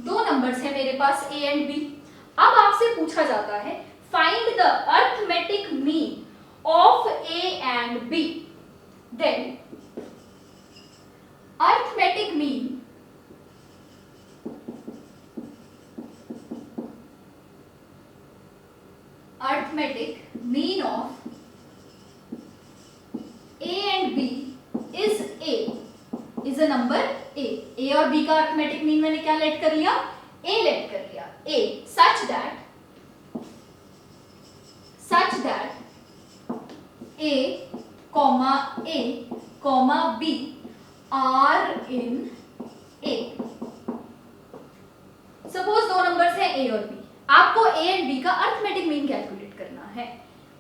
दो नंबर्स है मेरे पास a and b। अब आपसे पूछा जाता है find the arithmetic mean of a and b, then arithmetic mean arithmetic mean of A and B is A is a number A और B का अर्थमेटिक मीन मैंने क्या लेट कर लिया, A लेट कर लिया, A such that A comma B are in A। Suppose दो numbers हैं A और B, आपको A एंड B का अर्थमेटिक मीन कैलकुलेट करना है।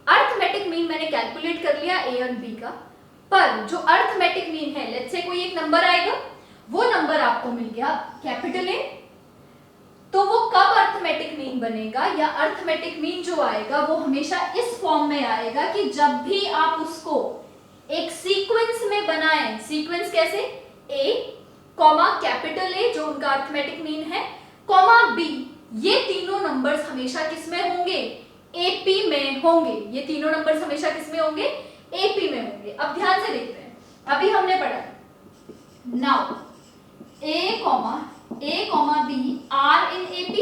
अर्थमेटिक मीन मैंने कैलकुलेट कर लिया A और B का, पर जो अर्थमेटिक मीन है, लेट्स से कोई एक नंबर आएगा, वो नंबर आपको मिल गया कैपिटल A, तो वो कब अर्थमेटिक मीन बनेगा, या अर्थमेटिक मीन जो आएगा वो हमेशा इस फॉर्म में आएगा कि जब भी आप उसको एक सीक्वेंस में बनाएं। सीक्वेंस कैसे, A कॉमा कैपिटल A जो उनका अर्थमेटिक मीन है, कॉमा B, ये तीनों नंबर्स हमेशा किस में होंगे, AP में होंगे। ये तीनों नंबर्स हमेशा किस में होंगे, AP में होंगे। अब ध्यान से देखते हैं, अभी हमने पढ़ा now A comma B are in AP,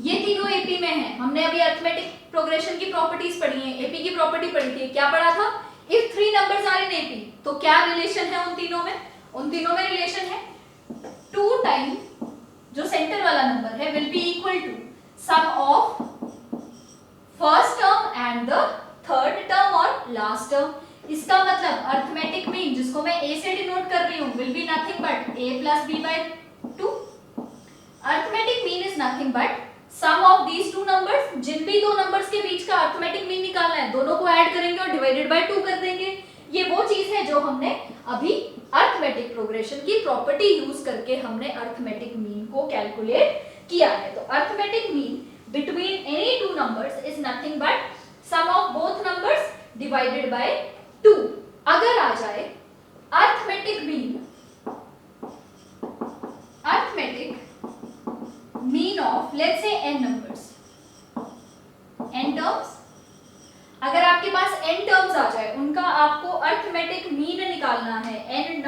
ये तीनों AP में हैं। हमने अभी अर्थमेटिक प्रोग्रेशन की प्रॉपर्टीज पढ़ी हैं, AP की प्रॉपर्टी पढ़ी थी, क्या पढ़ा था, if 3 numbers are in AP, तो क्या रिलेशन है उन तीनों में, उन तीनों में रिलेशन है 2 टाइम जो सेंटर वाला नंबर है will be equal to sum of first term and the third term और लास्ट टर्म। इसका मतलब अर्थमेटिक मीन जिसको मैं A से डिनोट कर रही हूं will be nothing but A plus B by 2। Arithmetic mean is nothing but sum of these two numbers, जिन भी दो नंबर्स के बीच का अर्थमेटिक मीन निकालना है, दोनों को ऐड करेंगे और डिवाइडेड बाय 2 कर देंगे। ये वो चीज है जो हमने अभी अर्थमेटिक प्रोग्रेशन की प्रॉपर्टी यूज करके हमने अर्थमेटिक मीन को कैलकुलेट किया है। तो arithmetic mean between any two numbers is nothing but sum of both numbers divided by 2। अगर आ जाए arithmetic mean of let's say n numbers, n terms, अगर आपके पास n टर्म्स आ जाए, उनका आपको अर्थमेटिक मीन निकालना है, n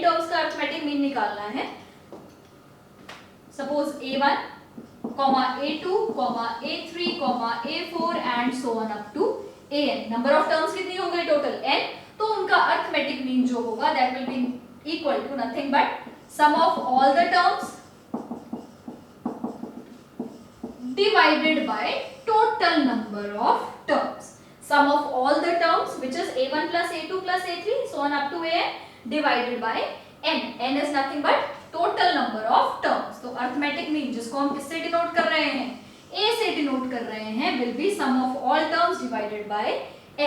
टर्म्स का अर्थमेटिक मीन निकालना है, suppose A1, A2, A3, A4 and so on up to An। Number of terms कितनी हो गई टोटल n, तो उनका अर्थमेटिक मीन जो होगा that will be equal to nothing but sum of all the terms divided by total number of terms. Sum of all the terms which is A1 plus A2 plus A3 so on up to An divided by n। n is nothing but total number of terms। तो arithmetic mean जिसको हम किससे denote कर रहे हैं, A से denote कर रहे हैं, will be sum of all terms divided by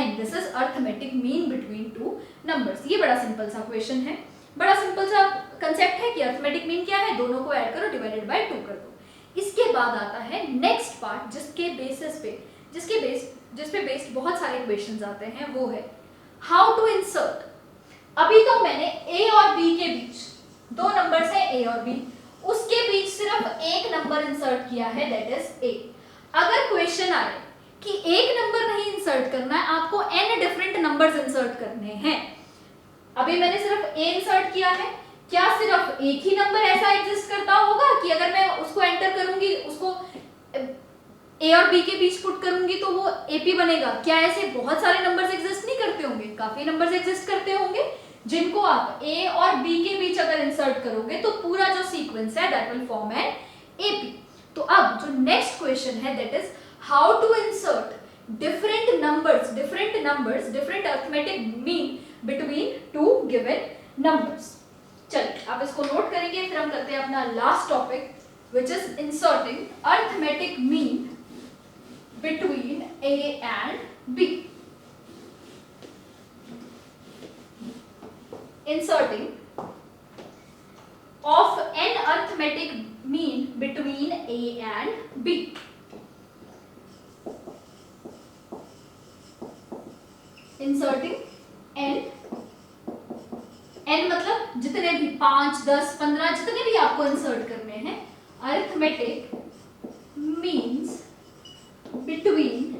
n। This is arithmetic mean between two numbers। ये बड़ा सिंपल सा क्वेश्चन है, बड़ा सिंपल सा कंसेप्ट है कि arithmetic mean क्या है, दोनों को ऐड करो डिवाइडेड बाय 2 कर दो। इसके बाद आता है नेक्स्ट पार्ट जिसके बेसिस पे जिस पे बेस्ड बहुत सारे क्वेश्चंस आते हैं, वो है हाउ टू इंसर्ट। अभी तो मैंने A और B के बीच, दो नंबर्स हैं A और B, उसके बीच सिर्फ एक नंबर इंसर्ट किया है दैट इज A। अगर क्वेश्चन आए कि एक नंबर नहीं इंसर्ट करना है, आपको n डिफरेंट नंबर्स इंसर्ट करने हैं, अभी मैंने सिर्फ A इंसर्ट किया है, क्या सिर्फ एक ही नंबर ऐसा एग्जिस्ट करता होगा कि अगर मैं उसको एंटर करूंगी, उसको A और B के बीच पुट करूंगी तो वो AP बनेगा? क्या ऐसे बहुत सारे नंबर्स एग्जिस्ट नहीं करते होंगे? काफी नंबर्स एग्जिस्ट करते होंगे जिनको आप A और B के बीच अगर इंसर्ट करोगे तो पूरा जो सीक्वेंस है that will form an AP। तो अब जो नेक्स्ट क्वेश्चन है that is how to insert different numbers, different arithmetic mean between two given numbers. चलिए आप इसको नोट करेंगे, फिर हम करते हैं अपना last topic which is inserting arithmetic mean between A and B। Inserting of an arithmetic mean between A and B। Inserting n मतलब जितने भी 5, 10, 15 जितने भी आपको इंसर्ट करने हैं, arithmetic means between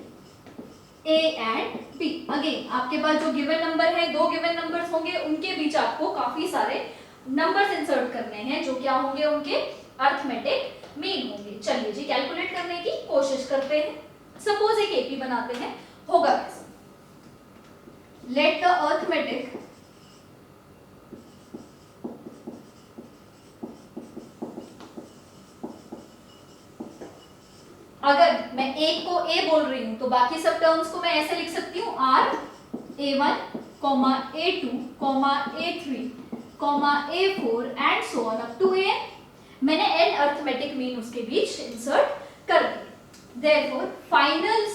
A and B। Again आपके पास जो गिवन नंबर है, दो गिवन नंबर्स होंगे, उनके बीच आपको काफी सारे नंबर्स इंसर्ट करने हैं जो क्या होंगे, उनके अर्थमेटिक मीन होंगे। चलिए जी कैलकुलेट करने की कोशिश करते हैं। सपोज एक एपी बनाते हैं, होगा कैसे? लेट द अर्थमेटिक अगर मैं एक को ए बोल रही हूं तो बाकी सब टर्म्स को मैं ऐसे लिख सकती हूं, are a1, a2, a3, a4 and so on up to an। मैंने n अर्थमेटिक मीन उसके बीच इंसर्ट कर दी। Therefore final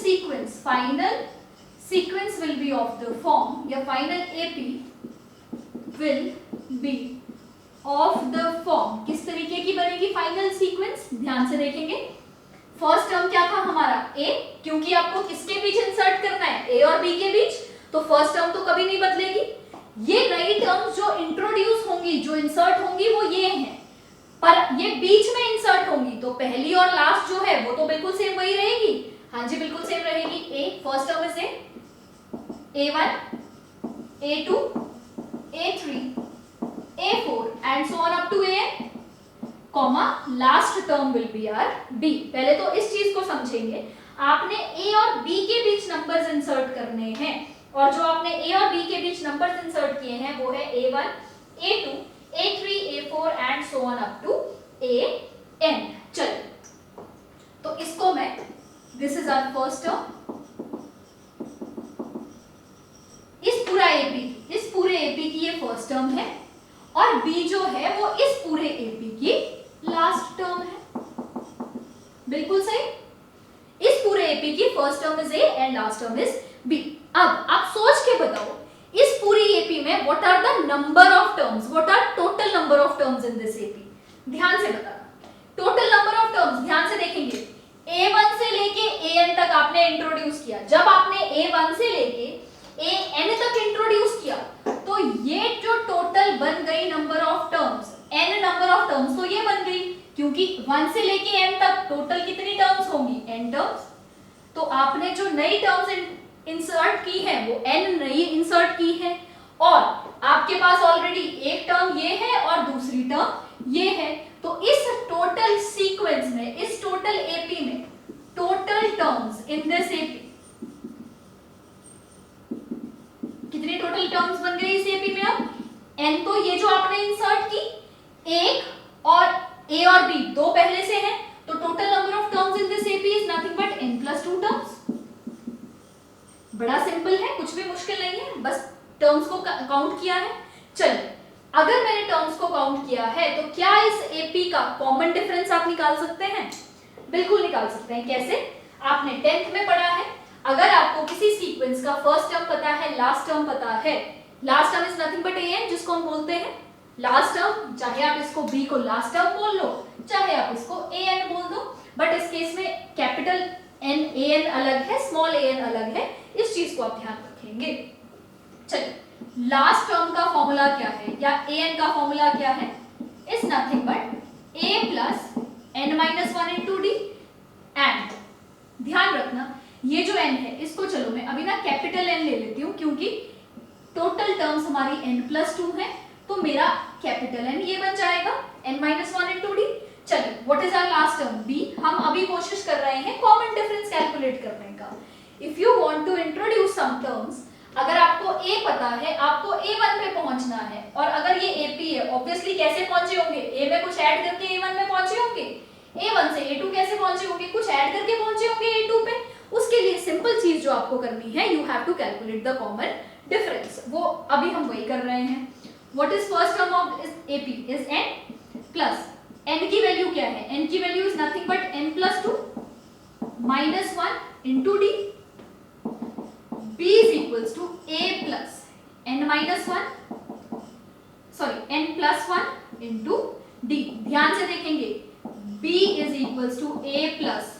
sequence will be of the form, या final AP will be of the form. किस तरीके की बनेगी फाइनल सीक्वेंस? ध्यान से देखेंगे। फर्स्ट टर्म क्या था हमारा? a, क्योंकि आपको किसके बीच इंसर्ट करना है? a और b के बीच, तो फर्स्ट टर्म तो कभी नहीं बदलेगी। ये नई टर्म्स जो इंट्रोड्यूस होंगी, जो इंसर्ट होंगी, वो ये हैं, पर ये बीच में इंसर्ट होंगी, तो पहली और लास्ट जो है वो तो बिल्कुल सेम वही रहेगी। हाँ जी, बिल्कुल सेम रहेगी। a, first term is a1, a2, a3, a4 and so on up to an, comma last term will be our b। पहले तो इस चीज को समझेंगे, आपने a और b के बीच नंबर्स इंसर्ट करने हैं, और जो आपने a और b के बीच नंबर्स इंसर्ट किए हैं वो है a1, a2, a3, a4 and so on up to an। चलिए, तो इसको मैं, this is our first term, इस पूरे एपी की ये फर्स्ट टर्म है, और b जो है वो इस पूरे एपी की लास्ट टर्म है। बिल्कुल सही। इस पूरे एपी की first term is a and last term is b। अब आप सोच के बताओ, इस पूरी एपी में what are the number of terms, what are total number of terms in this AP? ध्यान से बताना। टोटल नंबर ऑफ टर्म्स ध्यान से देखेंगे, a1 से लेके an तक आपने इंट्रोड्यूस किया। जब आपने a1 से लेके an तक इंट्रोड्यूस किया, तो ये जो टोटल बन गई number of terms, n number of terms, तो ये बन गई, क्योंकि 1 से लेके n तक टोटल कितनी टर्म्स होंगी? n terms. तो आपने जो नई टर्म्स इंसर्ट की है वो n नई इंसर्ट की है, और आपके पास ऑलरेडी एक टर्म ये है और दूसरी टर्म ये है। तो इस टोटल सीक्वेंस में, इस टोटल एपी में, total terms in this AP, कितनी टोटल टर्म्स बन गई इस एपी में? अब n तो ये जो आपने इंसर्ट की, एक और a और b दो पहले से हैं, तो total number of terms in this AP is nothing but n plus 2 terms. बड़ा सिंपल है, कुछ भी मुश्किल नहीं है, बस टर्म्स को काउंट किया है। चलिए, अगर मैंने टर्म्स को काउंट किया है तो क्या इस एपी का कॉमन डिफरेंस आप निकाल सकते हैं? बिल्कुल निकाल सकते हैं। कैसे? आपने 10th में पढ़ा है, अगर आपको किसी सीक्वेंस का फर्स्ट टर्म पता है, लास्ट टर्म पता है, last term is nothing but an, जिसको हम बोलते हैं लास्ट टर्म, चाहे आप इसको b को लास्ट टर्म बोल लो, चाहे आप इसको an बोल दो, बट इस केस में कैपिटल n an अलग है, स्मॉल an अलग है, इस चीज को आप ध्यान रखेंगे। चलिए, लास्ट टर्म का फॉर्मूला क्या है, या an का फॉर्मूला क्या है? Is nothing but a plus n minus 1 into D. And ध्यान रखना, ये जो n है, इसको चलो मैं अभी ना कैपिटल N ले लेती हूँ, क्योंकि टोटल टर्म्स हमारी n प्लस 2 है, तो मेरा कैपिटल N ये बन जाएगा n माइनस 1 इंटू डी। चलिए, what is our last term? b। हम अभी कोशिश कर रहे हैं कॉमन डिफरेंस कैलकुलेट करने का। If you want to introduce some terms, अगर आपको a पता है, आपको a1 पे पहुंचना है, और अगर ये ap है, ऑब्वियसली कैसे पहुंचे होंगे? a में कुछ ऐड करके a1 में पहुंचे होंगे, a1 से a2 कैसे पहुंचे होंगे? कुछ ऐड करके पहुंचे होंगे a2 पे। उसके लिए सिंपल चीज जो आपको करनी है, you have to calculate the common difference. वो अभी हम वही कर रहे हैं। What is first term of AP? Is n plus n की वैल्यू क्या है? n की value is nothing but n plus 2 minus 1 into D. b is equals to a plus n minus 1, sorry n plus 1 into D. ध्यान से देखेंगे, b is equals to a plus,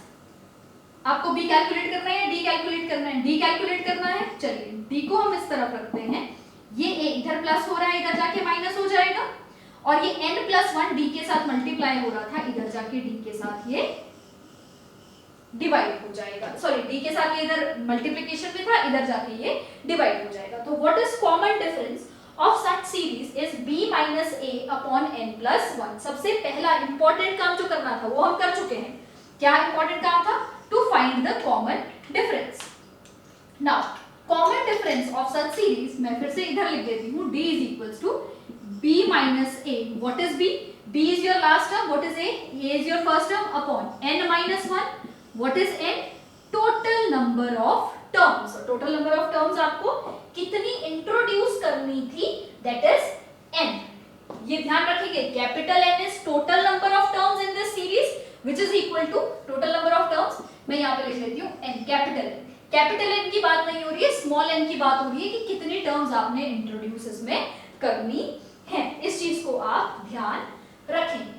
आपको b calculate करना है, d calculate करना है? d calculate करना है। चलिए, d को हम इस तरफ रखते हैं, ये a इधर प्लस हो रहा है, इधर जाके माइनस हो जाएगा, और ये n प्लस 1 d के साथ मल्टीप्लाई हो रहा था, इधर जाके d के साथ ये डिवाइड हो जाएगा। सॉरी, d के साथ ये इधर मल्टीप्लिकेशन में था, इधर जाके ये डिवाइड हो जाएगा। तो what is common difference of such series is b minus a upon n plus 1। सबसे पहला इंपॉर्टेंट काम जो करना था वो हम कर चुके हैं। क्या इंपॉर्टेंट काम था? to find the common difference. Now common difference of such series, मैं फिर से इधर लिख देती हूँ, d is equals to b minus a. What is b? b is your last term. What is a? a is your first term upon n minus 1. What is n? Total number of terms. So total number of terms आपको कितनी introduce करनी थी, that is n. ये ध्यान रखिए, capital N is total number of terms in this series which is equal to total number of terms. मैं यहाँ पे लिख लेती हूँ n, capital N. Capital N की बात नहीं हो रही है, स्मॉल n की बात हो रही है कि कितनी टर्म्स आपने इंट्रोड्यूस इसमें करनी है. इस चीज को आप ध्यान रखेंगे.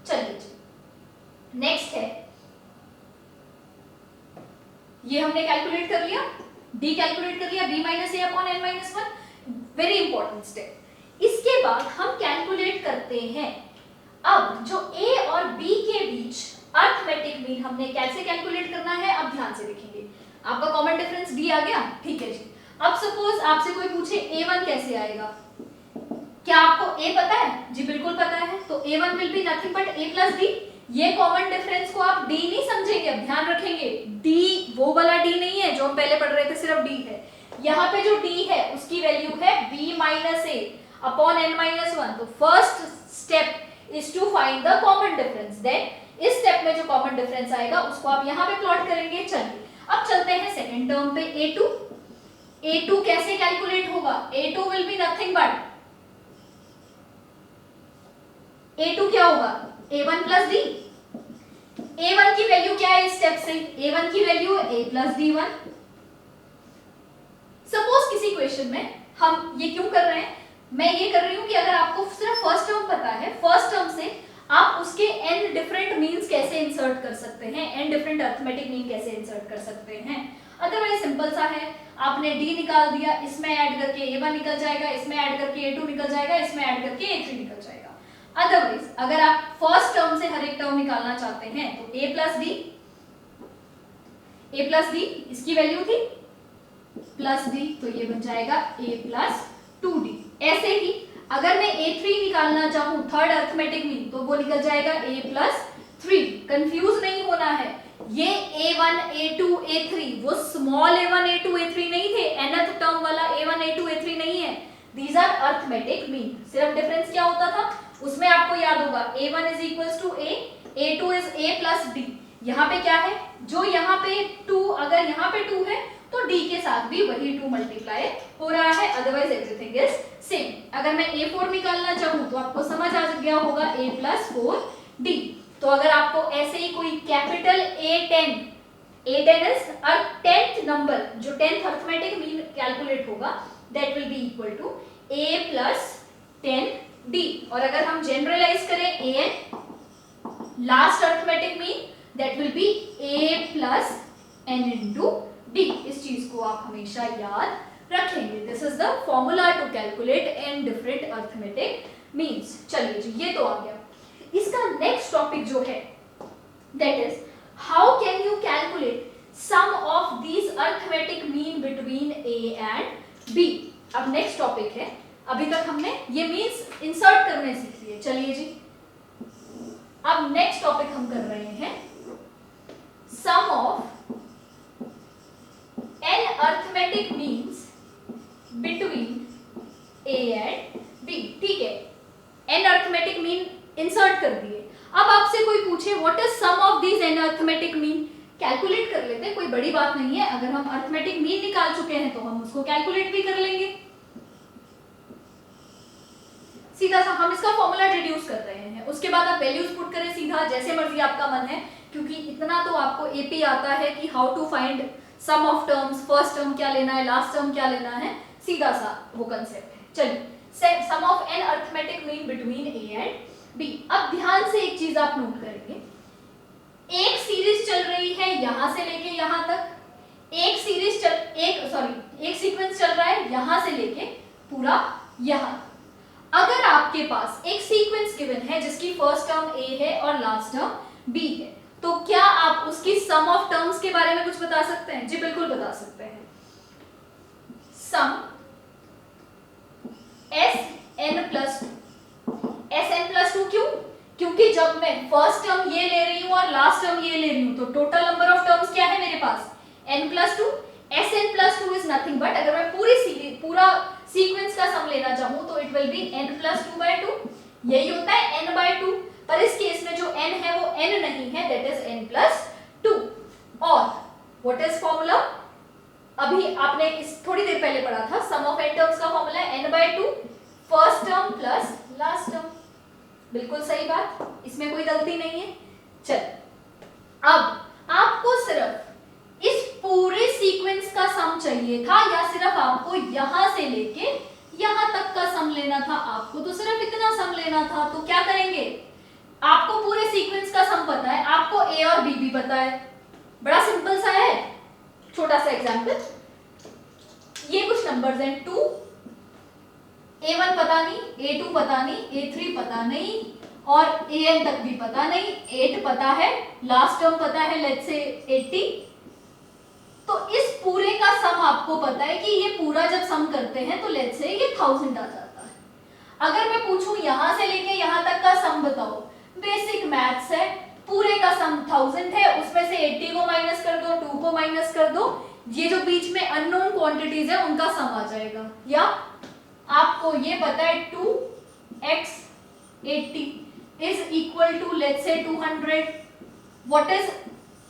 चलिए जी, नेक्स्ट है, ये हमने कैलकुलेट कर लिया, d कैलकुलेट कर लिया, b minus a upon n minus 1. Very important step. इसके बाद हम कैलकुलेट करते हैं अब जो a और b के बीच अर्थमेटिक मीन हमने कैसे कैलकुलेट करना है, अब ध्यान से देखेंगे. आपका कॉमन डिफरेंस d आ गया, ठीक है जी. अब सपोज आपसे कोई पूछे a1 कैसे आएगा, क्या आपको a पता है? जी बिल्कुल पता है. तो a1 will be nothing but a plus d. ये कॉमन डिफरेंस को आप d नहीं समझेंगे, अब ध्यान रखेंगे, d वो वाला d नहीं है जो हम पहले पढ़ रहे थे, सिर्फ d है. यहाँ पे जो d है उसकी वैल्यू है b minus a upon n minus 1. तो first step is to find the common difference. Then इस स्टेप में जो कॉमन डिफरेंस आएगा उसको आप यहाँ पे प्लॉट करेंगे. चलिए अब चलते हैं सेकंड टर्म पे, a2. a2 कैसे कैलकुलेट होगा? a2 will be nothing but a2 क्या होगा? a1 plus d. a1 की वैल्यू क्या है इस स्टेप से? a1 की value a plus d1. Suppose किसी क्वेश्चन में हम ये क्यों कर रहे हैं, मैं ये कर रही हूं कि अगर आपको सिर्फ फर्स्ट टर्म पता है, फर्स्ट टर्म से आप उसके n डिफरेंट मीन्स कैसे इंसर्ट कर सकते हैं, n डिफरेंट अरिथमेटिक मीन कैसे इंसर्ट कर सकते हैं. अदरवाइज सिंपल सा है, आपने d निकाल दिया, इसमें ऐड करके a1 निकल जाएगा, इसमें ऐड करके a2 निकल जाएगा, इसमें ऐड करके a3 निकल जाएगा. अदरवाइज अगर आप फर्स्ट टर्म से हर एक टर्म निकालना चाहते हैं तो a प्लस d, इसकी वैल्यू थी प्लस d, तो ये बन जाएगा a प्लस 2d. ऐसे ही अगर मैं a3 निकालना चाहूं थर्ड अरिथमेटिक मीन, तो वो निकल जाएगा a प्लस 3. कंफ्यूज नहीं होना है, ये a1 a2 a3 वो स्मॉल a1 a2 a3 नहीं थे, nth टर्म वाला a1 a2 a3 नहीं है. These are arithmetic mean. सिर्फ डिफरेंस क्या होता था उसमें आपको याद होगा, a1 is equals to a, a2 is a plus d. यहाँ पे क्या है, जो यहाँ पे 2, अगर यहाँ पे 2 है तो d के साथ भी वही 2 मल्टीप्लाई हो रहा है, अदरवाइज एवरीथिंग इज सेम. अगर मैं a4 निकालना चाहूँ तो आपको समझ आ गया होगा a plus 4d. तो अगर आपको ऐसे ही कोई capital A10 is 10th number, जो 10th अरिथमेटिक मीन कैलकुलेट होगा, that will be equal to a plus 10d. और अगर हम जनरलाइज करें an, last arithmetic mean, that will be a plus n into d. इस चीज को आप हमेशा याद रखेंगे. This is the formula to calculate n different arithmetic means. चलिए जी, ये तो आ गया. इसका नेक्स्ट टॉपिक जो है that is how can you calculate sum of these arithmetic mean between a and b. अब नेक्स्ट टॉपिक है, अभी तक हमने ये मीन्स इंसर्ट करने सीख लिए. चलिए जी, अब नेक्स्ट टॉपिक हम कर रहे हैं sum of n arithmetic means between a and b. ठीक है, n अरिथमेटिक मीन इंसर्ट कर दिए. अब आपसे कोई पूछे what is sum of these n arithmetic mean, calculate कर लेते हैं, कोई बड़ी बात नहीं है. अगर हम अरिथमेटिक मीन निकाल चुके हैं तो हम उसको कैलकुलेट भी कर लेंगे. सीधा सा हम इसका फॉर्मूला रिड्यूस कर रहे हैं, उसके बाद आप वैल्यूज पुट करें सीधा, जैसे मर्जी आपका मन है, क्योंकि इतना तो आपको एपी आता है कि how to find sum of terms, first term क्या लेना है, लास्ट टर्म क्या लेना है, सीधा सा वो कंसेप्ट है. चलिए, sum of n arithmetic mean between a and b. अब ध्यान से एक चीज आप नोट करेंगे, एक सीरीज चल रही है यहां से लेके यहां तक, एक सीक्वेंस चल रहा है यहां से लेके पूरा यहां. अगर आपके पास एक सीक्वेंस गिवन है जिसकी फर्स्ट टर्म a है और लास्ट टर्म b है, तो क्या आप उसकी सम ऑफ टर्म्स के बारे में कुछ बता सकते हैं? जी बिल्कुल बता सकते हैं. सम Sn plus 2 क्यों? क्योंकि जब मैं फर्स्ट टर्म ये ले रही हूँ और लास्ट टर्म ये ले रही हूँ तो टोटल नंबर ऑफ टर्म्स क्या है मेरे पास n+2। Sn+2 is nothing but अगर मैं पूरा सीक्वेंस का सम लेना चाहूँ तो इट विल बी n+2/2। यही होता है n/2, पर इस केस में जो n है वो n नहीं है, दैट इज n+2। और व्हाट इज फॉर्मूला, अभी आपने इस थोड़ी देर पहले पढ़ा था, सम ऑफ n टर्म्स का फॉर्मूला है n/2 first term plus last term. बिल्कुल सही बात, इसमें कोई गलती नहीं है। चल अब आपको सिर्फ इस पूरे सीक्वेंस का सम चाहिए था या सिर्फ आपको यहां से लेके यहां तक का सम लेना था? आपको तो सिर्फ इतना सम लेना था। तो क्या करेंगे, आपको पूरे सीक्वेंस का सम पता है, आपको ए और बी भी पता है, बड़ा सिंपल सा है। छोटा सा एग्जांपल, ये कुछ नंबर्स हैं 2, a1 पता नहीं, a2 पता नहीं, a3 पता नहीं और an तक भी पता नहीं, 8 पता है, लास्ट टर्म पता है लेट्स से 80। तो इस पूरे का सम आपको पता है कि ये पूरा जब सम करते हैं तो लेट्स से ये 1000 आ जाता है। अगर मैं पूछूं यहां से लेके यहां तक का सम बताओ, बेसिक मैथ्स है, पूरे का सम 1000 है, उसमें से 80 को माइनस कर दो, 2 को माइनस कर दो, ये जो बीच में अननोन क्वांटिटीज है उनका सम आ जाएगा। या आपको ये पता है 2x 80 is equal to let's say 200। What is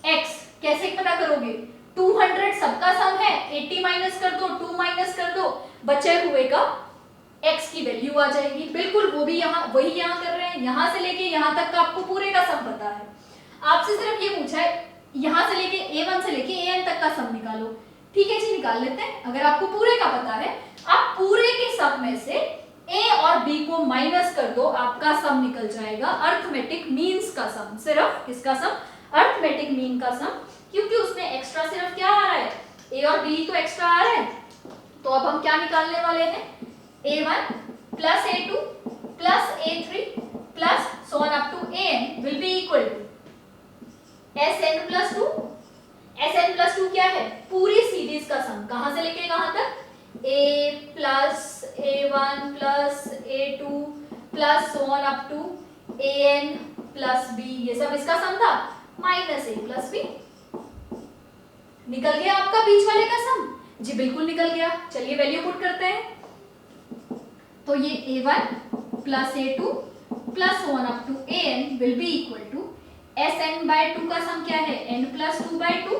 x, कैसे पता करोगे? 200 सबका सम है, 80 माइनस कर दो, 2 माइनस कर दो, बचे हुए का x की वैल्यू आ जाएगी। बिल्कुल वो भी वही यहाँ कर रहे हैं, यहां से लेके यहां तक का आपको पूरे का सम पता है। आपसे सिर्फ ये पूछा है यहां से लेके a1 से लेके an तक का सम निकालो। ठीक है जी, निकाल लेते हैं। अगर आपको पूरे का पता है, आप पूरे के सम में से a और b को माइनस कर दो, आपका सम निकल जाएगा अर्थमेटिक मीन्स का सम। सिर्फ किसका सम? अर्थमेटिक मीन का सम, क्योंकि उसमें एक्स्ट्रा सिर्फ क्या आ रहा है, a और b तो एक्स्ट्रा आ रहा है। तो अब हम क्या निकालने वाले हैं, a1 plus a2 plus a3 plus so on up to an will be equal to Sn+2। Sn+2 क्या है? पूरी सीरीज का सम, कहां से लेके कहां तक, a plus a1 plus a2 plus so on up to an plus b, ये सब इसका सम था, माइनस a प्लस b। निकल गया आपका बीच वाले का सम? जी बिल्कुल निकल गया। चलिए वैल्यू पुट करते हैं। तो ये a1 plus a2 plus so on up to an will be equal to Sn/2 का सम क्या है, n+2/2,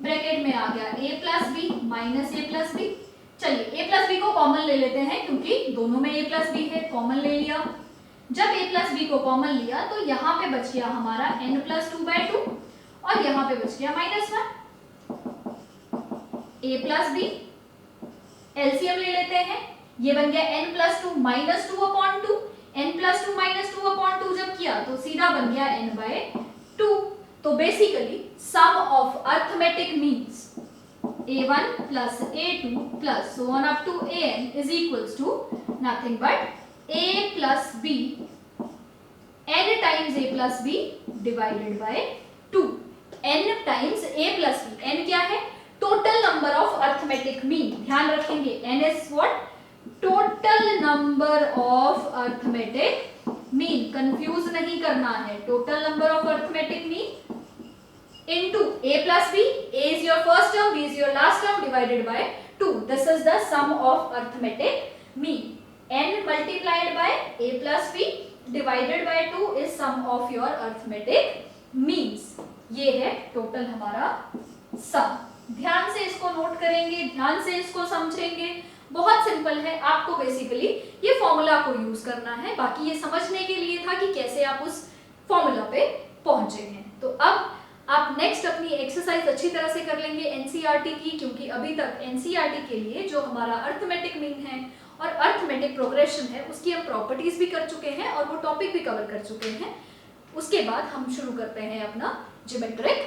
ब्रैकेट में आ गया a plus b minus a plus b. चलिए a प्लस बी को कॉमन ले लेते हैं, क्योंकि दोनों में a प्लस बी है, कॉमन ले लिया। जब a प्लस बी को कॉमन लिया तो यहाँ पे बच गया हमारा n+2/2 और यहाँ पे बच गया -1। a प्लस बी एलसीएम ले लेते हैं, ये बन गया n+2 माइनस 2/2। n+2 माइनस 2/2 जब किया तो सीधा बन गया n/2। तो basically sum of arithmetic means a1 plus a2 plus so on up to an is equals to nothing but a plus b n times a plus b divided by 2। n times a plus b, n क्या है, total number of arithmetic mean. ध्यान रखेंगे n is what, total number of arithmetic mean, confuse नहीं करना है। Total number of arithmetic mean into a plus b, a is your first term, b is your last term, divided by 2. This is the sum of arithmetic mean. n multiplied by a plus b divided by 2 is sum of your arithmetic means. ये है total हमारा सम। ध्यान से इसको note करेंगे, ध्यान से इसको समझेंगे, बहुत सिंपल है। आपको बेसिकली ये फॉर्मूला को यूज करना है, बाकी ये समझने के लिए था कि कैसे आप उस फॉर्मूला पे पहुंचे हैं। तो अब आप नेक्स्ट अपनी एक्सरसाइज अच्छी तरह से कर लेंगे एनसीईआरटी की, क्योंकि अभी तक एनसीईआरटी के लिए जो हमारा अर्थमेटिक मीन है और अर्थमेटिक प्रोग्रेशन है उसकी हम प्रॉपर्टीज भी कर चुके हैं और वो टॉपिक भी कवर कर चुके हैं। उसके बाद हम शुरू करते हैं अपना ज्योमेट्रिक